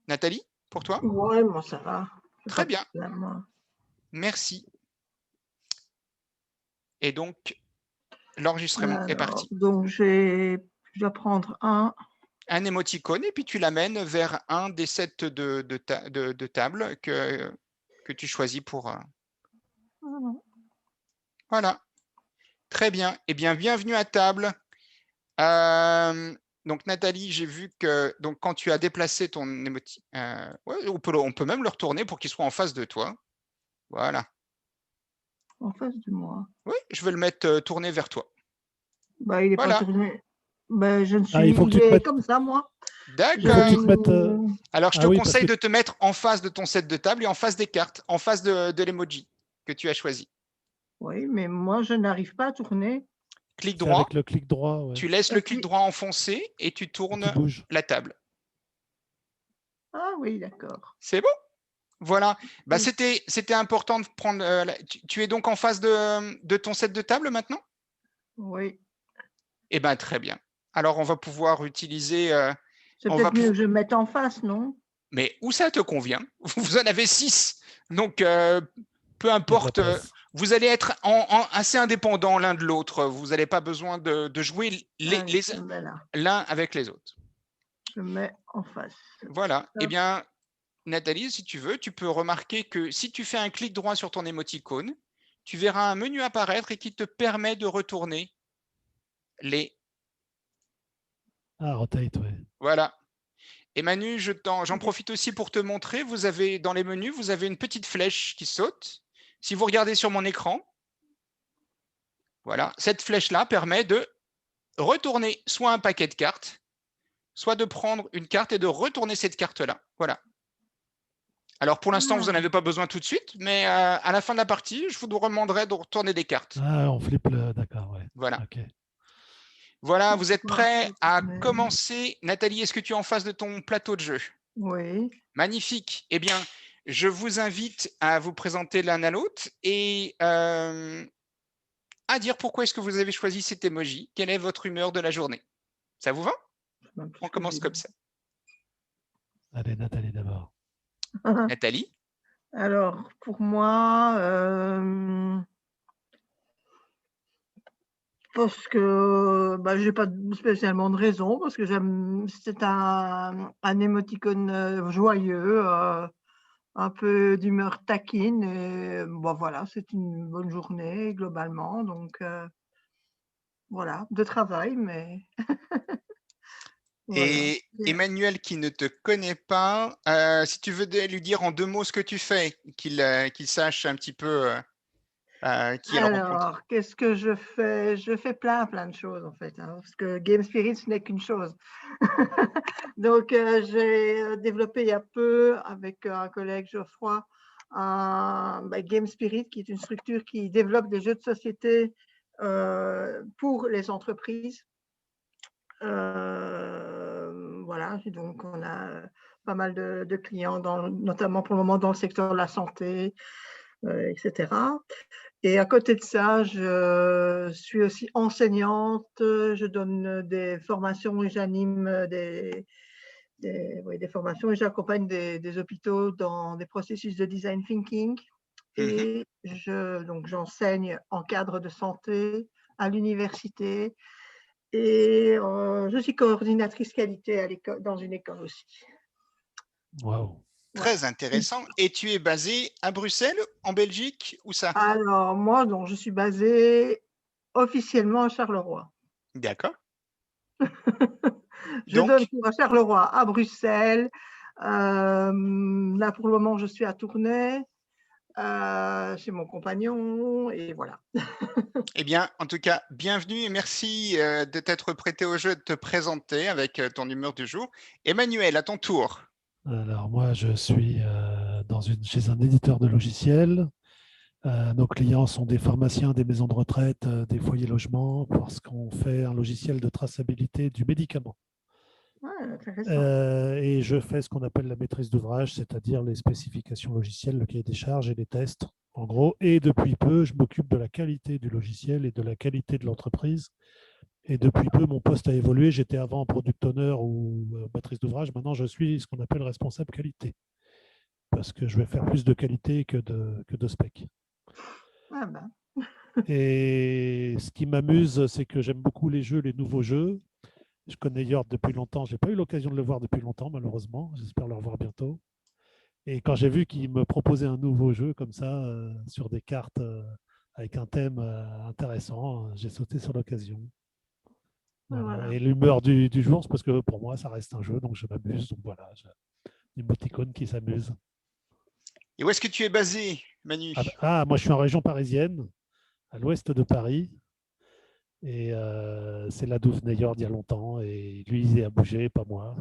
Nathalie, pour toi? Ouais, moi ça va. Très bien, Problème. merci. Et donc, l'enregistrement est Alors, parti. donc je dois prendre un. Un émoticône et puis tu l'amènes vers un des sets de table que tu choisis pour... Voilà, très bien. Eh bien, bienvenue à table. Donc, Nathalie, j'ai vu que donc, quand tu as déplacé ton émoticône, ouais, on peut même le retourner pour qu'il soit en face de toi. Voilà. En face de moi. Oui, je vais le mettre tourné vers toi. Bah, il n'est pas Voilà, tourné. Bah, je ne Ah, il suis. faut que Il tu te est mettes. comme ça, moi. Il faut que tu d'accord. te mettes. Alors, je te Ah oui, parce conseille que. de te mettre en face de ton set de table et en face des cartes, en face de l'emoji que tu as choisi. Oui, mais moi, je n'arrive pas à tourner. Clic C'est droit, avec le clic droit, ouais. tu laisses le clic droit enfoncé et tu Et tournes tu bouges. la table. Ah oui, d'accord. C'est bon? Voilà. Bah, Oui. c'était important de prendre. Tu es donc en face de ton set de table maintenant? Oui. Eh bien, très bien. Alors, on va pouvoir utiliser. C'est peut-être mieux que je me mette en face, non? Mais où ça te convient? Vous en avez 6. Donc, peu Il y a de la importe. place. Vous allez être assez indépendants l'un de l'autre. Vous n'allez pas besoin de jouer Allez, je me mets là. l'un avec les autres. Je me mets en face. Voilà. Eh Hop. bien, Nathalie, si tu veux, tu peux remarquer que si tu fais un clic droit sur ton émoticône, tu verras un menu apparaître et qui te permet de retourner les. Ah, rotate, ouais. Voilà. Et Manu, j'en profite aussi pour te montrer, vous avez dans les menus, vous avez une petite flèche qui saute. Si vous regardez sur mon écran, voilà, cette flèche-là permet de retourner soit un paquet de cartes, soit de prendre une carte et de retourner cette carte-là. Voilà. Alors pour l'instant, vous n'en avez pas besoin tout de suite, mais à la fin de la partie, je vous demanderai de retourner des cartes. Ah, on flippe le. D'accord, ouais. Voilà. Ok. Voilà, vous êtes prêts à commencer. Nathalie, est-ce que tu es en face de ton plateau de jeu? Oui. Magnifique. Eh bien, je vous invite à vous présenter l'un à l'autre et à dire pourquoi est-ce que vous avez choisi cet emoji. Quelle est votre humeur de la journée? Ça vous va? On commence comme ça. Allez, Nathalie d'abord. Nathalie? Alors, pour moi, parce que je n'ai pas spécialement de raison, parce que c'est un émoticône joyeux, un peu d'humeur taquine. Et, bon, voilà, c'est une bonne journée globalement. Donc, voilà, de travail, mais voilà. Et Emmanuel qui ne te connaît pas, si tu veux lui dire en 2 mots ce que tu fais, qu'il sache un petit peu qui est le rencontre. Alors, qu'est-ce que je fais? Je fais plein de choses en fait, hein, parce que Game Spirit, ce n'est qu'une chose. Donc, j'ai développé il y a peu avec un collègue Geoffroy Game Spirit, qui est une structure qui développe des jeux de société pour les entreprises. Voilà, donc on a pas mal de clients, notamment pour le moment dans le secteur de la santé, etc. Et à côté de ça, je suis aussi enseignante, je donne des formations et j'anime des formations et j'accompagne des hôpitaux dans des processus de design thinking. Et donc j'enseigne en cadre de santé à l'université et je suis coordinatrice qualité dans une école aussi. Waouh. Très intéressant. Et tu es basé à Bruxelles, en Belgique, où ça? Alors, moi, donc, je suis basée officiellement à Charleroi. D'accord. Je donne Donc, cours à Charleroi, à Bruxelles. Là, pour le moment, je suis à Tournai, chez mon compagnon, et voilà. eh bien, en tout cas, bienvenue et merci de t'être prêté au jeu et de te présenter avec ton humeur du jour. Emmanuel, à ton tour. Alors, moi, je suis chez un éditeur de logiciels. Nos clients sont des pharmaciens, des maisons de retraite, des foyers logements, parce qu'on fait un logiciel de traçabilité du médicament. Et je fais ce qu'on appelle la maîtrise d'ouvrage, c'est-à-dire les spécifications logicielles, le cahier des charges et les tests, en gros. Et depuis peu, je m'occupe de la qualité du logiciel et de la qualité de l'entreprise, Et depuis peu, mon poste a évolué. J'étais avant product owner ou maîtrise d'ouvrage. Maintenant, je suis ce qu'on appelle responsable qualité. Parce que je vais faire plus de qualité que de spec. Ah ben, Et ce qui m'amuse, c'est que j'aime beaucoup les jeux, les nouveaux jeux. Je connais Yord depuis longtemps. Je n'ai pas eu l'occasion de le voir depuis longtemps, malheureusement. J'espère le revoir bientôt. Et quand j'ai vu qu'il me proposait un nouveau jeu comme ça, sur des cartes avec un thème intéressant, j'ai sauté sur l'occasion. Voilà. voilà. Et l'humeur du jour, c'est parce que pour moi, ça reste un jeu, donc je m'amuse. Donc voilà, une émoticône qui s'amuse. Et où est-ce que tu es basé, Manu? Moi, je suis en région parisienne, à l'ouest de Paris. Et c'est là d'où venait Yord il y a longtemps. Et lui, il a bougé, pas moi.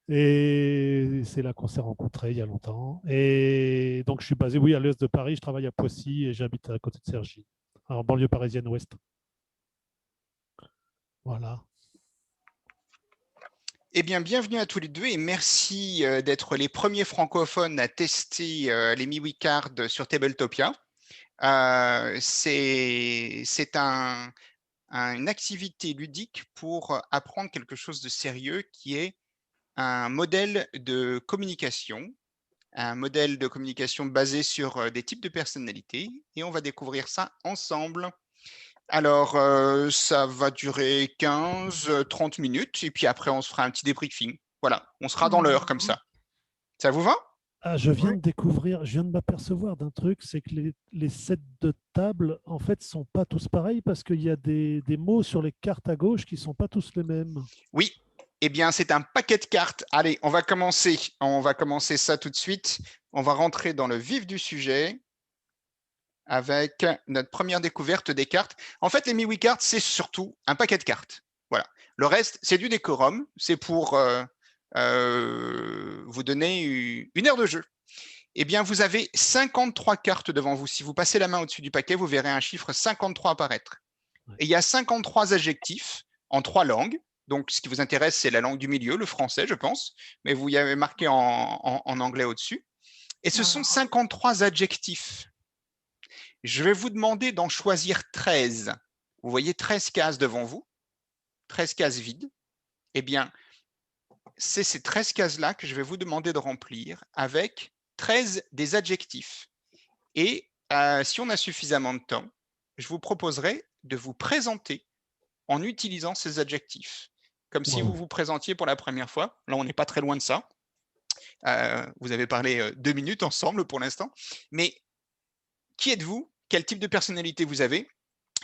Et c'est là qu'on s'est rencontrés il y a longtemps. Et donc, je suis basé, oui, à l'est de Paris. Je travaille à Poissy et j'habite à côté de Cergy, en banlieue parisienne ouest. Voilà. Eh bien, bienvenue à tous les deux et merci d'être les premiers francophones à tester les MiWiCard sur Tabletopia. C'est une activité ludique pour apprendre quelque chose de sérieux qui est un modèle de communication basé sur des types de personnalités et on va découvrir ça ensemble. Alors, ça va durer 15-30 minutes et puis après, on se fera un petit débriefing. Voilà, on sera dans l'heure comme ça. Ça vous va? Je viens de découvrir, je viens de m'apercevoir d'un truc, c'est que les sets de table, en fait, ne sont pas tous pareils parce qu'il y a des mots sur les cartes à gauche qui ne sont pas tous les mêmes. Oui, eh bien, c'est un paquet de cartes. Allez, on va commencer. On va commencer ça tout de suite. On va rentrer dans le vif du sujet avec notre première découverte des cartes. En fait, les MiWiCard, c'est surtout un paquet de cartes. Voilà. Le reste, c'est du décorum. C'est pour vous donner une heure de jeu. Eh bien, vous avez 53 cartes devant vous. Si vous passez la main au-dessus du paquet, vous verrez un chiffre 53 apparaître. Et il y a 53 adjectifs en 3 langues. Donc, ce qui vous intéresse, c'est la langue du milieu, le français, je pense. Mais vous y avez marqué en anglais au-dessus. Et ce sont 53 adjectifs. Je vais vous demander d'en choisir 13. Vous voyez 13 cases devant vous, 13 cases vides. Eh bien, c'est ces 13 cases-là que je vais vous demander de remplir avec 13 des adjectifs. Et si on a suffisamment de temps, je vous proposerai de vous présenter en utilisant ces adjectifs. Comme si vous vous présentiez pour la première fois. Là, on n'est pas très loin de ça. Vous avez parlé 2 minutes ensemble pour l'instant. Mais qui êtes-vous? Quel type de personnalité vous avez?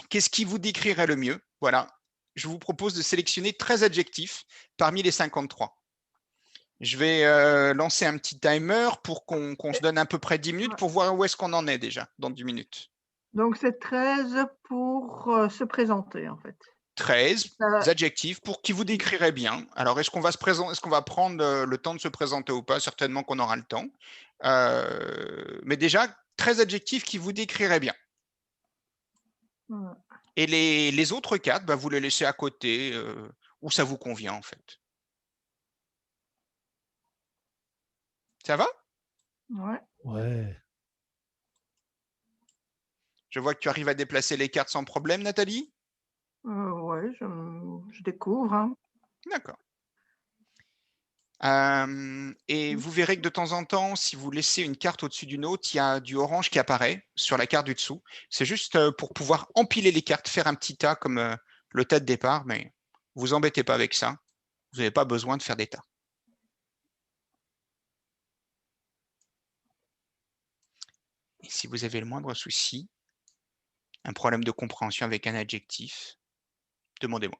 Qu'est-ce qui vous décrirait le mieux? Voilà. Je vous propose de sélectionner 13 adjectifs parmi les 53. Je vais lancer un petit timer pour qu'on se donne à peu près 10 minutes pour voir où est-ce qu'on en est déjà dans 10 minutes. Donc, c'est 13 pour se présenter, en fait. 13 adjectifs pour qui vous décrirait bien. Alors, est-ce qu'on va prendre le temps de se présenter ou pas? Certainement qu'on aura le temps. Mais déjà, 13 adjectifs qui vous décriraient bien. Et les autres 4, vous les laissez à côté où ça vous convient, en fait. Ça va? Ouais. Je vois que tu arrives à déplacer les cartes sans problème, Nathalie? Oui, je découvre. Hein. D'accord. Et vous verrez que de temps en temps, si vous laissez une carte au-dessus d'une autre, il y a du orange qui apparaît sur la carte du dessous. C'est juste pour pouvoir empiler les cartes, faire un petit tas comme le tas de départ, mais vous embêtez pas avec ça. Vous n'avez pas besoin de faire des tas. Et si vous avez le moindre souci, un problème de compréhension avec un adjectif, demandez-moi.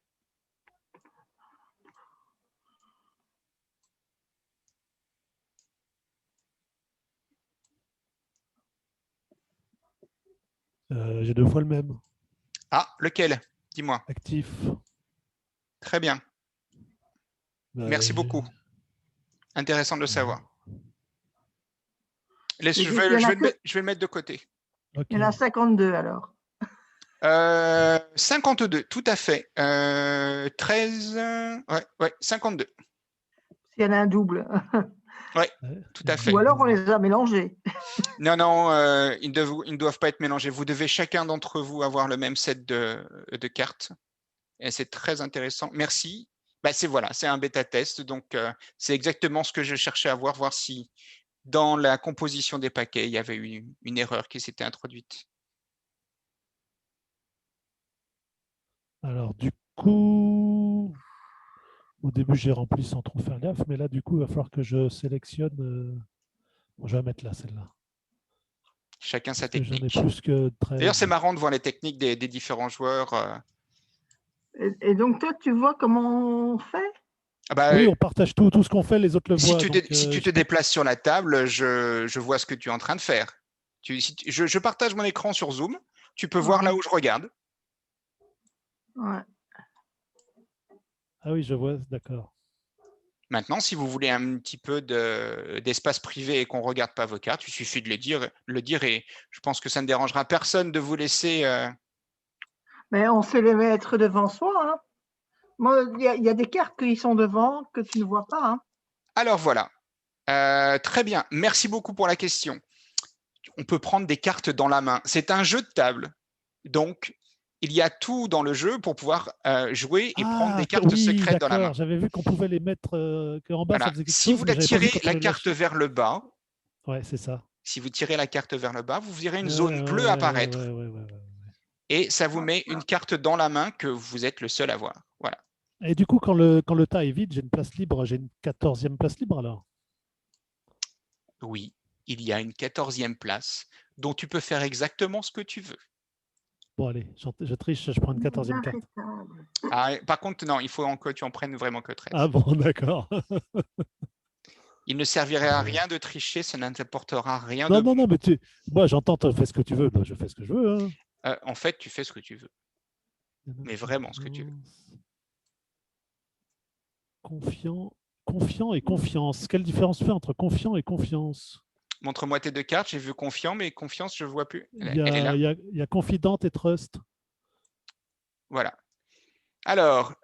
J'ai 2 fois le même. Ah, lequel? Dis-moi. Actif. Très bien. Merci beaucoup. Intéressant de le savoir. Je vais le mettre de côté. Okay. Il y en a 52 alors. 52, tout à fait. 13, ouais, 52. S'il y en a un double. Oui, tout à fait. Ou alors on les a mélangés. Non, ils ne doivent pas être mélangés. Vous devez chacun d'entre vous avoir le même set de cartes. Et c'est très intéressant. Merci. Bah, c'est un bêta test. Donc, c'est exactement ce que je cherchais à voir si dans la composition des paquets, il y avait eu une erreur qui s'était introduite. Alors, du coup, au début, j'ai rempli sans trop faire gaffe, mais là, du coup, il va falloir que je sélectionne. Bon, je vais mettre là, celle-là. Chacun sa Parce que j'en ai technique. plus que 13. D'ailleurs, c'est marrant de voir les techniques des différents joueurs. Et donc, toi, tu vois comment on fait? Ah bah, Oui, on partage tout ce qu'on fait, les autres le si voient. tu, Donc, si tu te déplaces sur la table, je vois ce que tu es en train de faire. Je partage mon écran sur Zoom. Tu peux voir là où je regarde. Ouais. Ah oui, je vois, d'accord. Maintenant, si vous voulez un petit peu d'espace privé et qu'on ne regarde pas vos cartes, il suffit de le dire et je pense que ça ne dérangera personne de vous laisser. Mais on sait les mettre devant soi. Hein. Moi, il y a des cartes qui sont devant que tu ne vois pas. Hein. Alors voilà. Très bien. Merci beaucoup pour la question. On peut prendre des cartes dans la main. C'est un jeu de table. Donc, il y a tout dans le jeu pour pouvoir jouer et prendre des cartes oui, secrètes dans la main. d'accord. J'avais vu qu'on pouvait les mettre, qu'en bas, Voilà. ça faisait quelque Si chose, vous mais la j'avais pas vu tirez quand on la les carte lâchait. vers le bas, Ouais, c'est ça. si vous tirez la carte vers le bas, vous verrez une Ouais, zone bleue apparaître. ouais. Et ça vous met une carte dans la main que vous êtes le seul à voir. Voilà. Et du coup, quand le tas est vide, j'ai une place libre. J'ai une 14e place libre alors. Oui, il y a une 14e place dont tu peux faire exactement ce que tu veux. Bon, allez, je triche, je prends une 14e carte. Ah, par contre, non, il faut que tu en prennes vraiment que 13. Ah bon, d'accord. Il ne servirait à rien de tricher, ça n'apportera rien Non, de bon. non, mais moi, j'entends, tu fais ce que tu veux. Je fais ce que je veux. Hein. En fait, tu fais ce que tu veux. Mais vraiment ce que tu veux. Confiant et confiance. Quelle différence fait entre confiant et confiance? Montre-moi tes deux cartes. J'ai vu confiant, mais confiance, je ne vois plus. Il Elle est là. y a confidente et trust. Voilà. Alors,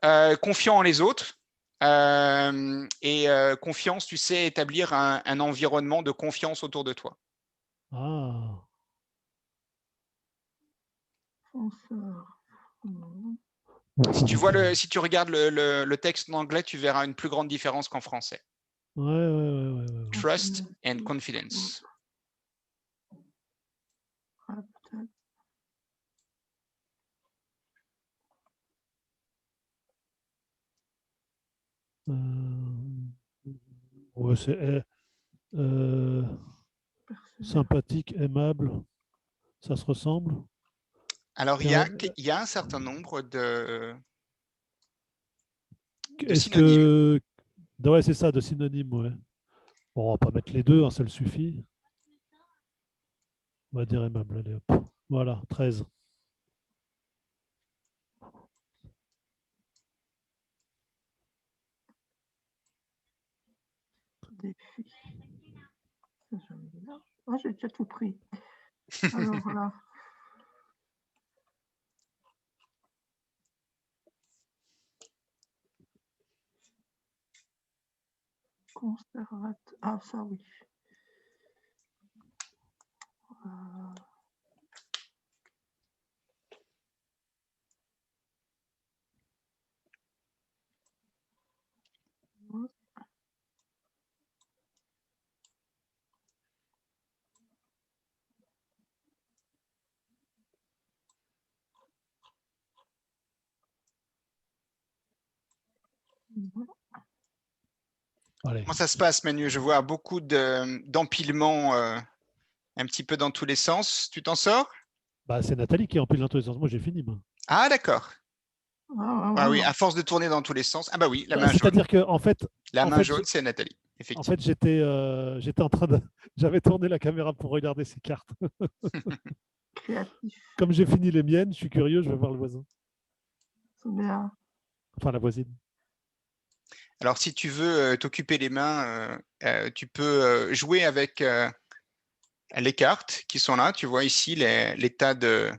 confiant en les autres. Et confiance, tu sais établir un environnement de confiance autour de toi. Ah. Si tu regardes le texte en anglais, tu verras une plus grande différence qu'en français. Ouais. Trust and confidence. Ouais, c'est sympathique, aimable. Ça se ressemble. Alors, il y a un certain nombre de Est-ce synonymes. que. Ouais, c'est ça, de synonymes, ouais. Bon, on va pas mettre les deux, un seul suffit. On va dire aimable, allez hop. Voilà, 13. Défi. Ah, j'ai déjà tout pris. Alors, voilà. Conservateur. Ah, ça oui. Allez. Comment ça se passe, Manu? Je vois beaucoup d'empilements un petit peu dans tous les sens. Tu t'en sors? Bah, c'est Nathalie qui empile dans tous les sens. Moi, j'ai fini. Moi. Ah, d'accord. Ah oui, Ah, à force de tourner dans tous les sens. Ah bah oui, la Bah, main jaune. c'est-à-dire que, en fait, La main jaune, c'est Nathalie, en effectivement. fait, j'étais en train de. J'avais tourné la caméra pour regarder ses cartes. Créatif. Comme j'ai fini les miennes, je suis curieux, je vais voir le voisin. C'est bien. Enfin, la voisine. Alors, si tu veux t'occuper les mains, tu peux jouer avec les cartes qui sont là. Tu vois ici les tas de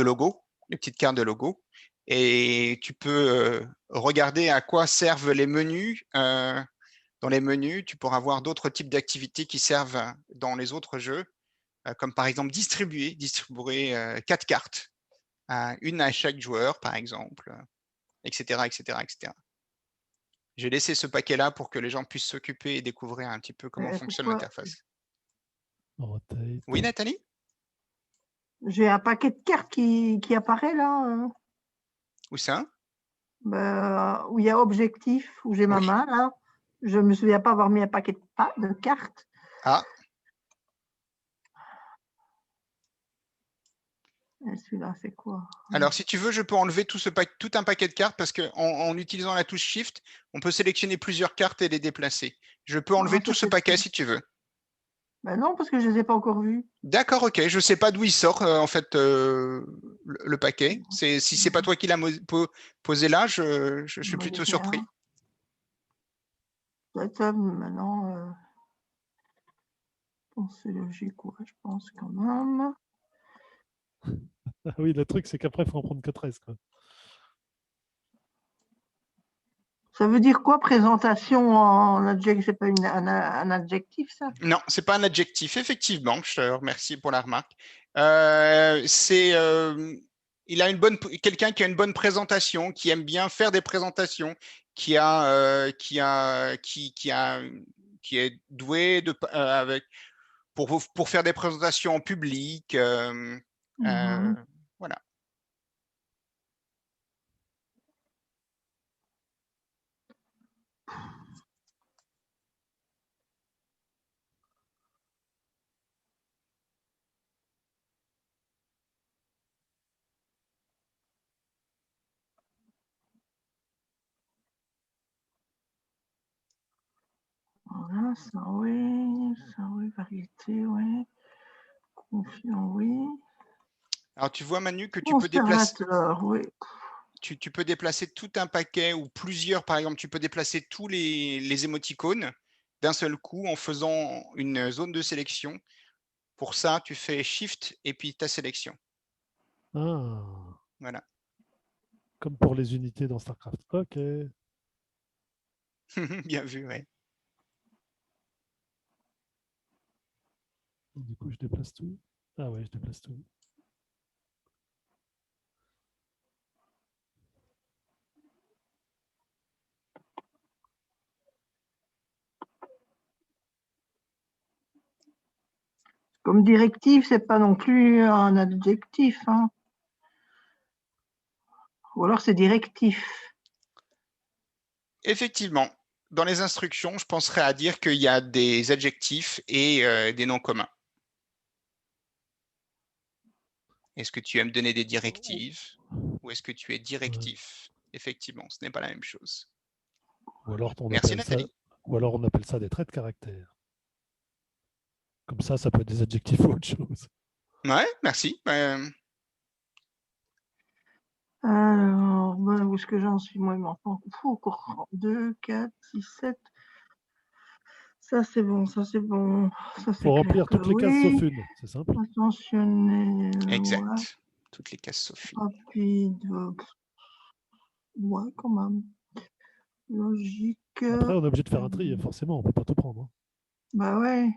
logos, les petites cartes de logos. Et tu peux regarder à quoi servent les menus. Dans les menus, tu pourras voir d'autres types d'activités qui servent dans les autres jeux, comme par exemple distribuer 4 cartes. une à chaque joueur, par exemple, etc., etc., etc. J'ai laissé ce paquet-là pour que les gens puissent s'occuper et découvrir un petit peu comment fonctionne Pourquoi l'interface. Rotate. Oui, Nathalie? j'ai un paquet de cartes qui apparaît là, Où ça? où il y a objectif, où j'ai ma Oui. main là. Je ne me souviens pas avoir mis un paquet de cartes. Ah, Et celui-là, c'est quoi? alors si tu veux, je peux enlever tout un paquet de cartes parce qu'en utilisant la touche Shift, on peut sélectionner plusieurs cartes et les déplacer. Je peux enlever Ah, tout ça, ce c'est paquet ça. si tu veux. Ben non, parce que je ne les ai pas encore vus. D'accord, ok. Je ne sais pas d'où il sort en fait le paquet. Si c'est pas toi qui l'as posé là, je suis Moi, plutôt j'ai rien. surpris. Ça, maintenant, c'est logique, ouais, je pense quand même. Ah oui, le truc, c'est qu'après, il faut en prendre que 13. Quoi. Ça veut dire quoi, présentation en adjectif? C'est pas un adjectif, ça? Non, c'est pas un adjectif, effectivement. Je te remercie pour la remarque. Il a quelqu'un qui a une bonne présentation, qui aime bien faire des présentations, qui est doué pour faire des présentations en public. Voilà. Voilà, ça oui, variété, oui. Confiant, oui. Alors, tu vois, Manu, que tu peux déplacer. Conservateur, oui. Tu peux déplacer tout un paquet ou plusieurs, par exemple, tu peux déplacer tous les émoticônes d'un seul coup en faisant une zone de sélection. Pour ça, tu fais Shift et puis ta sélection. Ah, Voilà. comme pour les unités dans StarCraft. Ok. Bien vu, ouais. Du coup, je déplace tout. Ah ouais, je déplace tout. Comme directive, c'est pas non plus un adjectif, hein. Ou alors c'est directif. Effectivement, dans les instructions, je penserais à dire qu'il y a des adjectifs et des noms communs. Est-ce que tu aimes donner des directives ou est-ce que tu es directif? Effectivement, ce n'est pas la même chose. Ou alors, Merci, Nathalie. Ou alors on appelle ça des traits de caractère. Comme ça peut être des adjectifs ou autre chose. Ouais, merci. Alors, où est-ce que j'en suis? Moi, il m'en faut encore 2, 4, 6, 7. Ça, c'est bon, ça, c'est bon. Il faut remplir toutes les cases sauf une. C'est simple. Attentionné. Exact. Ouais. Toutes les cases sauf une. Rapide. Ouais, quand même. Logique. Après, on est obligé de faire un tri, forcément, on ne peut pas tout prendre. Hein. Bah ouais.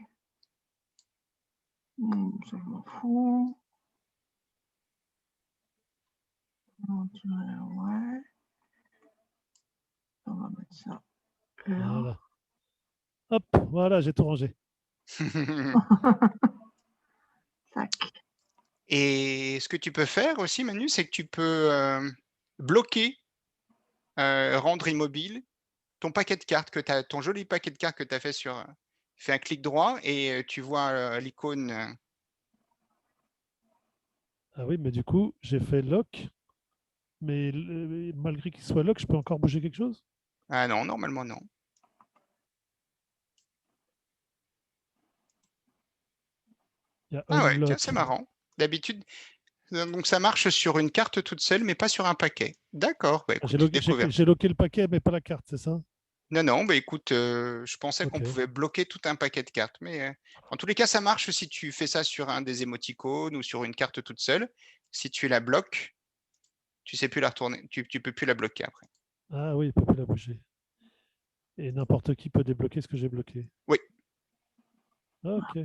Ça, je m'en fous. Ouais. On va mettre ça. Là. Voilà. Hop, voilà, j'ai tout rangé. Et ce que tu peux faire aussi, Manu, c'est que tu peux bloquer, rendre immobile ton paquet de cartes ton joli paquet de cartes que tu as fait sur. Fais un clic droit et tu vois l'icône. Ah oui, mais du coup, j'ai fait lock. Mais malgré qu'il soit lock, je peux encore bouger quelque chose? Ah non, normalement non. Ah ouais, tiens, c'est marrant. D'habitude, donc ça marche sur une carte toute seule, mais pas sur un paquet. D'accord, bah, écoute, J'ai loqué le paquet, mais pas la carte, c'est ça? Non, bah écoute, je pensais qu'on pouvait bloquer tout un paquet de cartes, mais en tous les cas, ça marche si tu fais ça sur un des émoticônes ou sur une carte toute seule. Si tu la bloques, tu sais plus la retourner, tu peux plus la bloquer après. Ah oui, il peut plus la bouger. Et n'importe qui peut débloquer ce que j'ai bloqué. Oui. Ok.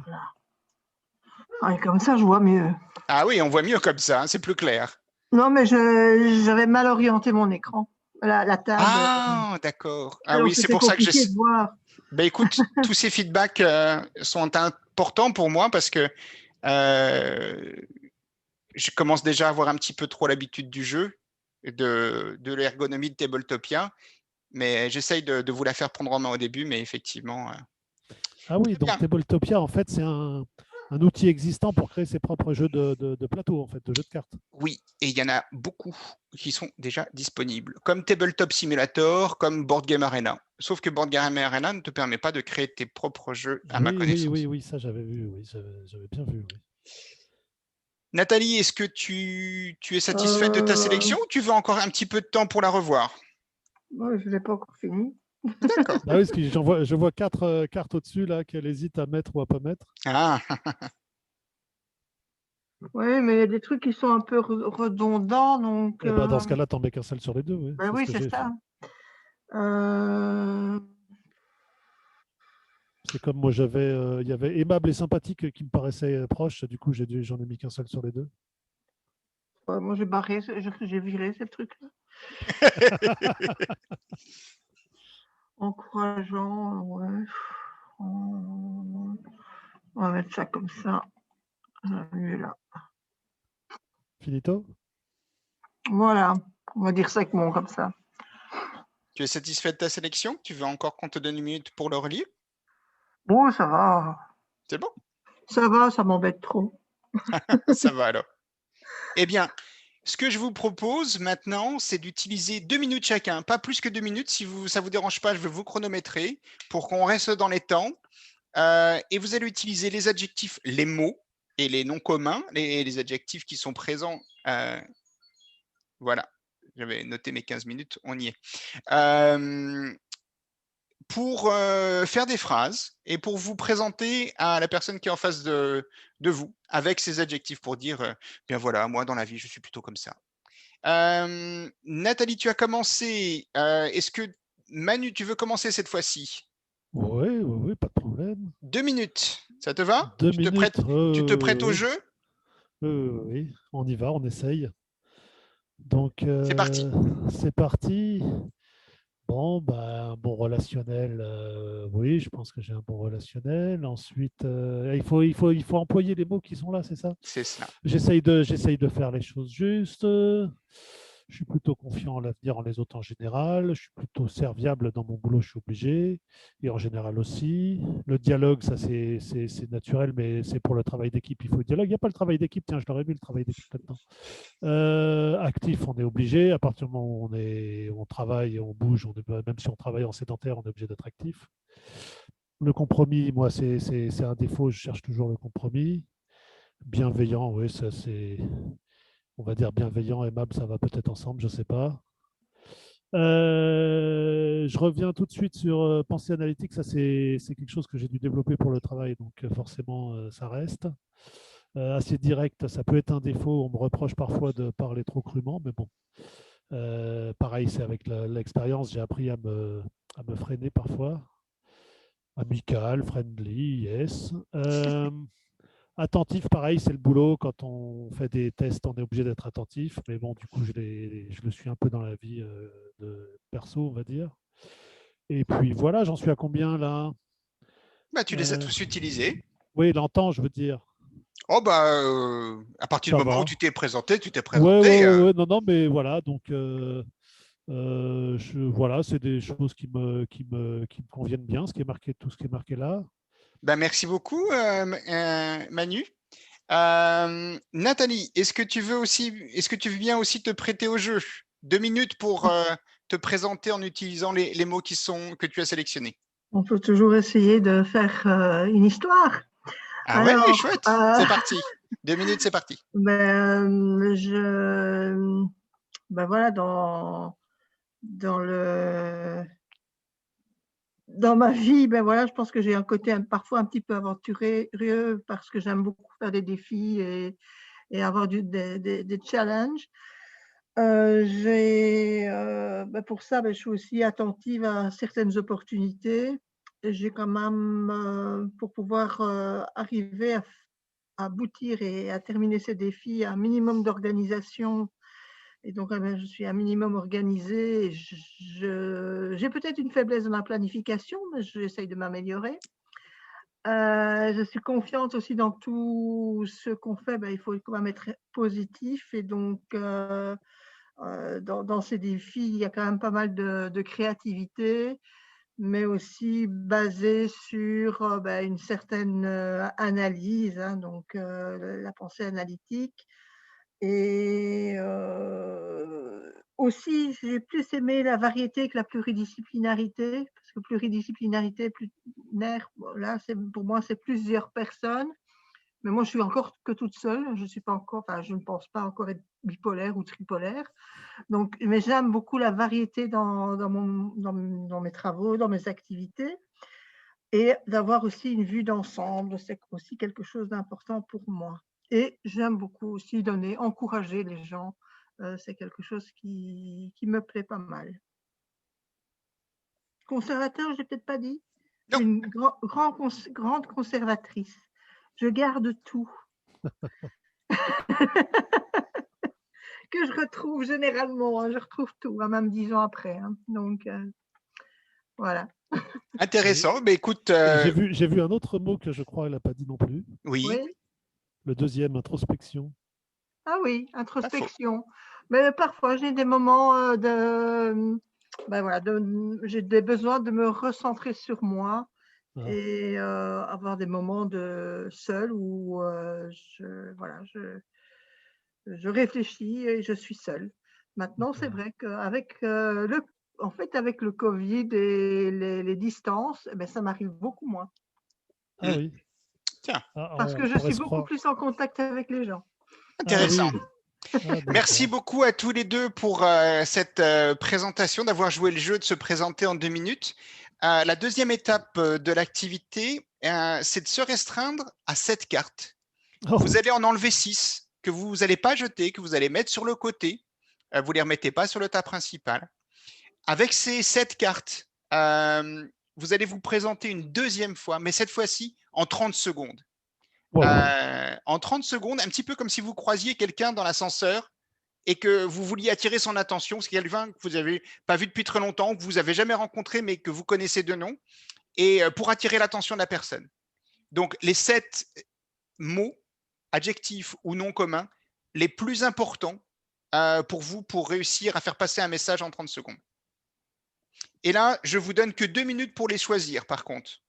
Ah, et comme ça, je vois mieux. Ah oui, on voit mieux comme ça, hein, c'est plus clair. Non, mais j'avais mal orienté mon écran, la table. Ah, d'accord. Ah Alors oui, c'est c'était pour ça que compliqué de voir. Ben écoute, tous ces feedbacks sont importants pour moi parce que euh, je commence déjà à avoir un petit peu trop l'habitude du jeu, de l'ergonomie de Tabletopia, mais j'essaye de vous la faire prendre en main au début, mais effectivement, Ah oui, très donc bien. Tabletopia, en fait, c'est un outil existant pour créer ses propres jeux de plateau, en fait, de jeux de cartes. Oui, et il y en a beaucoup qui sont déjà disponibles, comme Tabletop Simulator, comme Board Game Arena. Sauf que Board Game Arena ne te permet pas de créer tes propres jeux, à ma connaissance. Oui, ça j'avais vu, oui, j'avais bien vu, oui. Nathalie, est-ce que tu es satisfaite de ta Euh, sélection ou tu veux encore un petit peu de temps pour la revoir? ouais, je n'ai pas encore fini. D'accord. Ah oui, parce que je vois quatre cartes au-dessus, là, qu'elle hésite à mettre ou à pas mettre. Ah, Oui, mais il y a des trucs qui sont un peu redondants, donc Eh ben, dans ce cas-là, t'en mets qu'un seul sur les deux, oui. ben C'est ce oui, que c'est j'ai fait. ça. Euh, C'est comme moi, il y avait aimable et sympathique qui me paraissait proche, du coup, j'en ai mis qu'un seul sur les deux. ouais, moi, j'ai barré, j'ai viré ces trucs-là. Encourageant, ouais. On va mettre ça comme ça. Lui, là. Finito? Voilà, on va dire 5 mots comme ça. tu es satisfait de ta sélection? Tu veux encore qu'on te donne une minute pour le relire? Bon, ça va. C'est bon? Ça va, ça m'embête trop. Ça va alors. Eh bien, ce que je vous propose maintenant, c'est d'utiliser 2 minutes chacun, pas plus que 2 minutes. Si ça ne vous dérange pas, je vais vous chronométrer pour qu'on reste dans les temps. Et vous allez utiliser les adjectifs, les mots et les noms communs, les adjectifs qui sont présents. Voilà, j'avais noté mes 15 minutes, on y est. Pour faire des phrases et pour vous présenter à la personne qui est en face de vous avec ces adjectifs pour dire, bien voilà, moi dans la vie, je suis plutôt comme ça. Nathalie, tu as commencé. Est-ce que Manu, tu veux commencer cette fois-ci? Oui, pas de problème. 2 minutes, ça te va? Deux Tu te prêtes, minutes, tu te prêtes au oui, jeu? oui, on y va, on essaye. Donc, C'est parti. c'est parti. Bon, bah, un bon relationnel, oui, je pense que j'ai un bon relationnel. Ensuite, il faut employer les mots qui sont là, c'est ça? C'est ça. J'essaye de faire les choses justes. Je suis plutôt confiant en l'avenir en les autres en général. Je suis plutôt serviable dans mon boulot, je suis obligé. Et en général aussi. Le dialogue, ça c'est naturel, mais c'est pour le travail d'équipe, il faut le dialogue. Il n'y a pas le travail d'équipe, tiens, je l'aurais mis le travail d'équipe maintenant. Actif, on est obligé. À partir du moment où on travaille, on bouge, même si on travaille en sédentaire, on est obligé d'être actif. Le compromis, moi, c'est un défaut, je cherche toujours le compromis. Bienveillant, oui, ça c'est, on va dire bienveillant, aimable, ça va peut-être ensemble, je ne sais pas. Je reviens tout de suite sur pensée analytique, ça c'est quelque chose que j'ai dû développer pour le travail, donc forcément ça reste. Assez direct, ça peut être un défaut, on me reproche parfois de parler trop crûment, mais bon. Pareil, c'est avec l'expérience, j'ai appris à me freiner parfois. Amical, friendly, yes. Attentif, pareil, c'est le boulot. Quand on fait des tests, on est obligé d'être attentif. Mais bon, du coup, je le suis un peu dans la vie de perso, on va dire. Et puis voilà, j'en suis à combien là? Bah, tu les as tous utilisés. Oui, l'entend, je veux dire. Oh bah, à partir Ça du moment où va. tu t'es présenté, tu t'es Ouais, présenté. non, non, mais voilà. Donc, voilà, c'est des choses qui me conviennent bien, ce qui est marqué, tout ce qui est marqué là. Bah, merci beaucoup, Manu. Nathalie, est-ce que tu veux bien aussi te prêter au jeu? 2 minutes pour te présenter en utilisant les mots que tu as sélectionnés. On peut toujours essayer de faire une histoire. Ah ouais, Alors, chouette, c'est parti. 2 minutes, c'est parti. ben voilà, dans ma vie, ben voilà, je pense que j'ai un côté parfois un petit peu aventureux parce que j'aime beaucoup faire des défis et avoir des challenges. Pour ça, ben, je suis aussi attentive à certaines opportunités. J'ai quand même, pour pouvoir arriver à aboutir et à terminer ces défis, un minimum d'organisation Et donc, je suis un minimum organisée. J'ai peut-être une faiblesse dans la planification, mais j'essaye de m'améliorer. Je suis confiante aussi dans tout ce qu'on fait. Il faut quand même être positif. Et donc, dans ces défis, il y a quand même pas mal de créativité, mais aussi basé sur une certaine analyse, hein, donc la pensée analytique. Et aussi, j'ai plus aimé la variété que la pluridisciplinarité, parce que pluridisciplinarité, là, pour moi, c'est plusieurs personnes. Mais moi, je suis encore que toute seule. Je suis pas encore, enfin, je ne pense pas encore être bipolaire ou tripolaire. Donc, mais j'aime beaucoup la variété dans mes travaux, dans mes activités, et d'avoir aussi une vue d'ensemble. C'est aussi quelque chose d'important pour moi. Et j'aime beaucoup aussi encourager les gens. C'est quelque chose qui me plaît pas mal. Conservateur, je n'ai peut-être pas dit. Je suis une grande conservatrice. Je garde tout. Que je retrouve généralement. Hein, je retrouve tout, hein, même 10 ans après. Hein. Donc, voilà. Intéressant. Mais écoute, J'ai vu un autre mot que je crois qu'elle n'a pas dit non plus. oui, Oui. Le deuxième, introspection. Ah oui, pas faux. introspection. Mais parfois, j'ai des moments j'ai des besoins de me recentrer sur moi et avoir des moments de seul où je réfléchis et je suis seule. Maintenant, c'est vrai qu'avec avec le Covid et les distances, ça m'arrive beaucoup moins. Ah oui. Tiens, Parce On que je pourrait suis se beaucoup croire. plus en contact avec les gens. Ah intéressant. oui. Ah, Merci d'accord. beaucoup à tous les deux pour cette présentation, d'avoir joué le jeu de se présenter en 2 minutes. La deuxième étape de l'activité, c'est de se restreindre à 7 cartes. Oh, Vous allez en enlever 6 que vous n'allez pas jeter, que vous allez mettre sur le côté. Vous ne les remettez pas sur le tas principal. Avec ces 7 cartes, vous allez vous présenter une deuxième fois, mais cette fois-ci en 30 secondes. wow. En 30 secondes, un petit peu comme si vous croisiez quelqu'un dans l'ascenseur et que vous vouliez attirer son attention, c'est quelqu'un que vous n'avez pas vu depuis très longtemps, que vous n'avez jamais rencontré, mais que vous connaissez de nom, et pour attirer l'attention de la personne. Donc, les 7 mots, adjectifs ou noms communs, les plus importants pour vous, pour réussir à faire passer un message en 30 secondes. Et là, je vous donne que 2 minutes pour les choisir, par contre.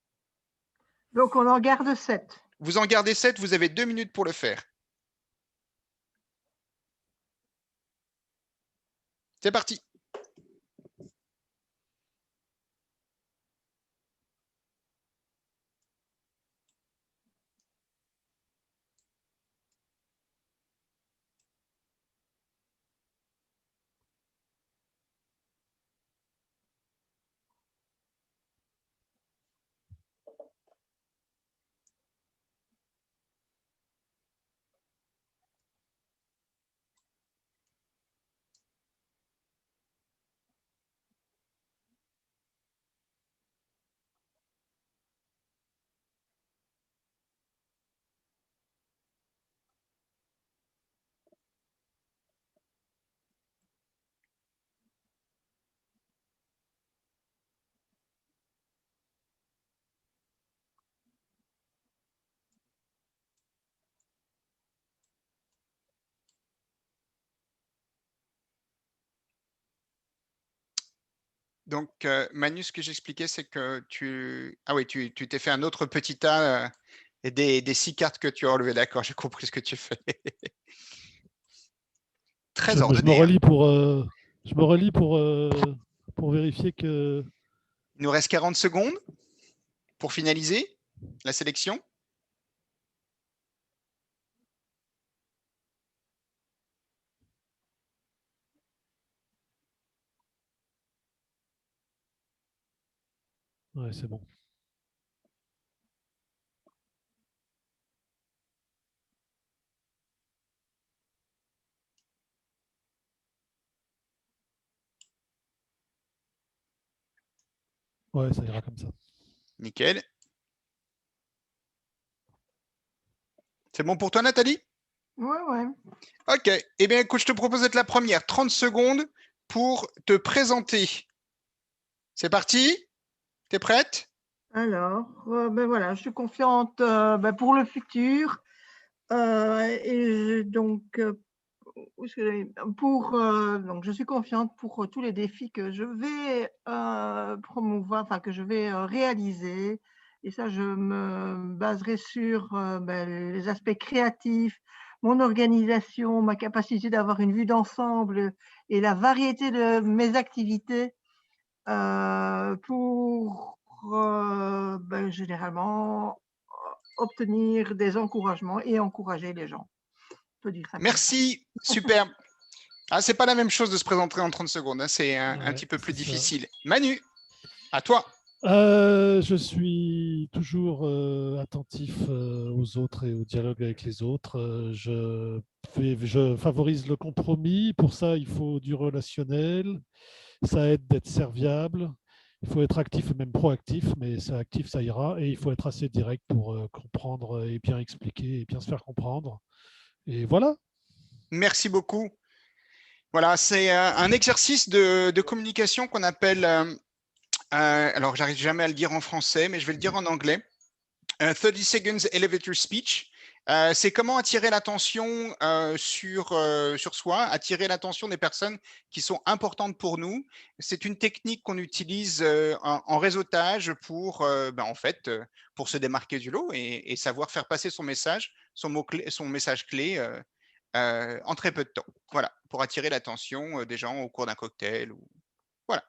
Donc, on en garde 7. Vous en gardez 7, vous avez 2 minutes pour le faire. C'est parti. Donc, Manu, ce que j'expliquais, c'est que tu t'es fait un autre petit tas et des 6 cartes que tu as enlevées. D'accord, j'ai compris ce que tu fais. Très Je me ordonné. Hein. relis je me relis pour vérifier que. Il nous reste 40 secondes pour finaliser la sélection. Ouais, c'est bon. Ouais, ça ira comme ça. Nickel. C'est bon pour toi, Nathalie? Ouais. Ok. Eh bien, écoute, je te propose d'être la première. 30 secondes pour te présenter. C'est parti? T'es prête? Alors, ben voilà, je suis confiante pour le futur. Donc, où est-ce que donc, je suis confiante pour tous les défis que je vais promouvoir, enfin que je vais réaliser. Et ça, je me baserai sur les aspects créatifs, mon organisation, ma capacité d'avoir une vue d'ensemble et la variété de mes activités pour généralement obtenir des encouragements et encourager les gens. On peut dire ça comme ça. Merci. Super. Ah, c'est pas la même chose de se présenter en 30 secondes. Hein. C'est un Ouais, petit peu plus c'est ça. difficile. Manu, à toi. Je suis toujours attentif aux autres et au dialogue avec les autres. Je favorise le compromis. Pour ça, il faut du relationnel. Ça aide d'être serviable. Il faut être actif et même proactif, mais c'est actif, ça ira. Et il faut être assez direct pour comprendre et bien expliquer et bien se faire comprendre. Et voilà. Merci beaucoup. Voilà, c'est un exercice de communication qu'on appelle, alors j'arrive jamais à le dire en français, mais je vais le dire en anglais, 30 Seconds Elevator Speech. C'est comment attirer l'attention sur soi, attirer l'attention des personnes qui sont importantes pour nous. C'est une technique qu'on utilise en réseautage pour, en fait, pour se démarquer du lot et savoir faire passer son message, son message clé en très peu de temps. Voilà, pour attirer l'attention des gens au cours d'un cocktail. Voilà.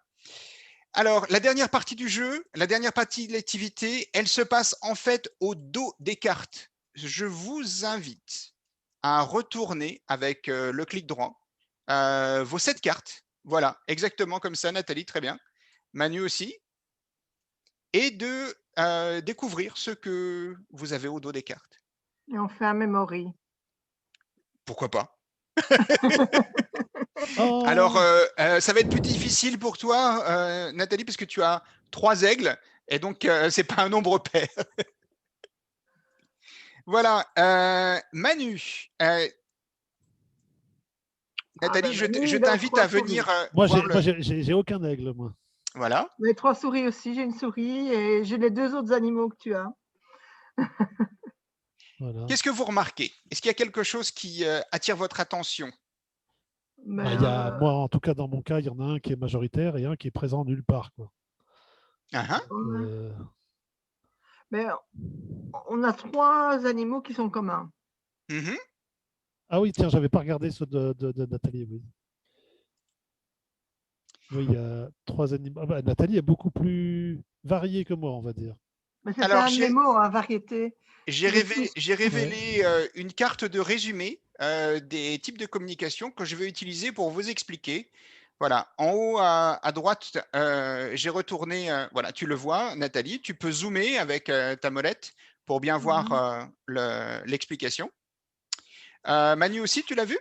Alors, la dernière partie du jeu, la dernière partie de l'activité, elle se passe en fait au dos des cartes. Je vous invite à retourner avec le clic droit vos 7 cartes. Voilà, exactement comme ça, Nathalie, très bien. Manu aussi. Et de découvrir ce que vous avez au dos des cartes. Et on fait un memory. Pourquoi pas? Alors, Oh, ça va être plus difficile pour toi, Nathalie, parce que tu as 3 aigles, et donc c'est pas un nombre pair. Voilà, Manu, Nathalie, Manu, je il a t'invite à 3 souris. venir moi, voir le. j'ai aucun aigle, moi. Voilà. Les 3 souris aussi, j'ai une souris et j'ai les 2 autres animaux que tu as. Voilà. Qu'est-ce que vous remarquez? Est-ce qu'il y a quelque chose qui attire votre attention? Bah, moi, en tout cas, dans mon cas, il y en a un qui est majoritaire et un qui est présent nulle part, quoi. Hein. Euh, mais on a 3 animaux qui sont communs. Mhm. Ah oui, tiens, j'avais pas regardé ceux de Nathalie. Oui. Oui, il y a 3 animaux. Ah bah, Nathalie est beaucoup plus variée que moi, on va dire. Mais c'était Alors, un de mes mots, hein, variété. j'ai C'est les tous. révélé une carte de résumé des types de communication que je vais utiliser pour vous expliquer. Voilà, en haut à droite, j'ai retourné, voilà, tu le vois, Nathalie, tu peux zoomer avec ta molette pour bien voir l'explication. Manu aussi, tu l'as vu?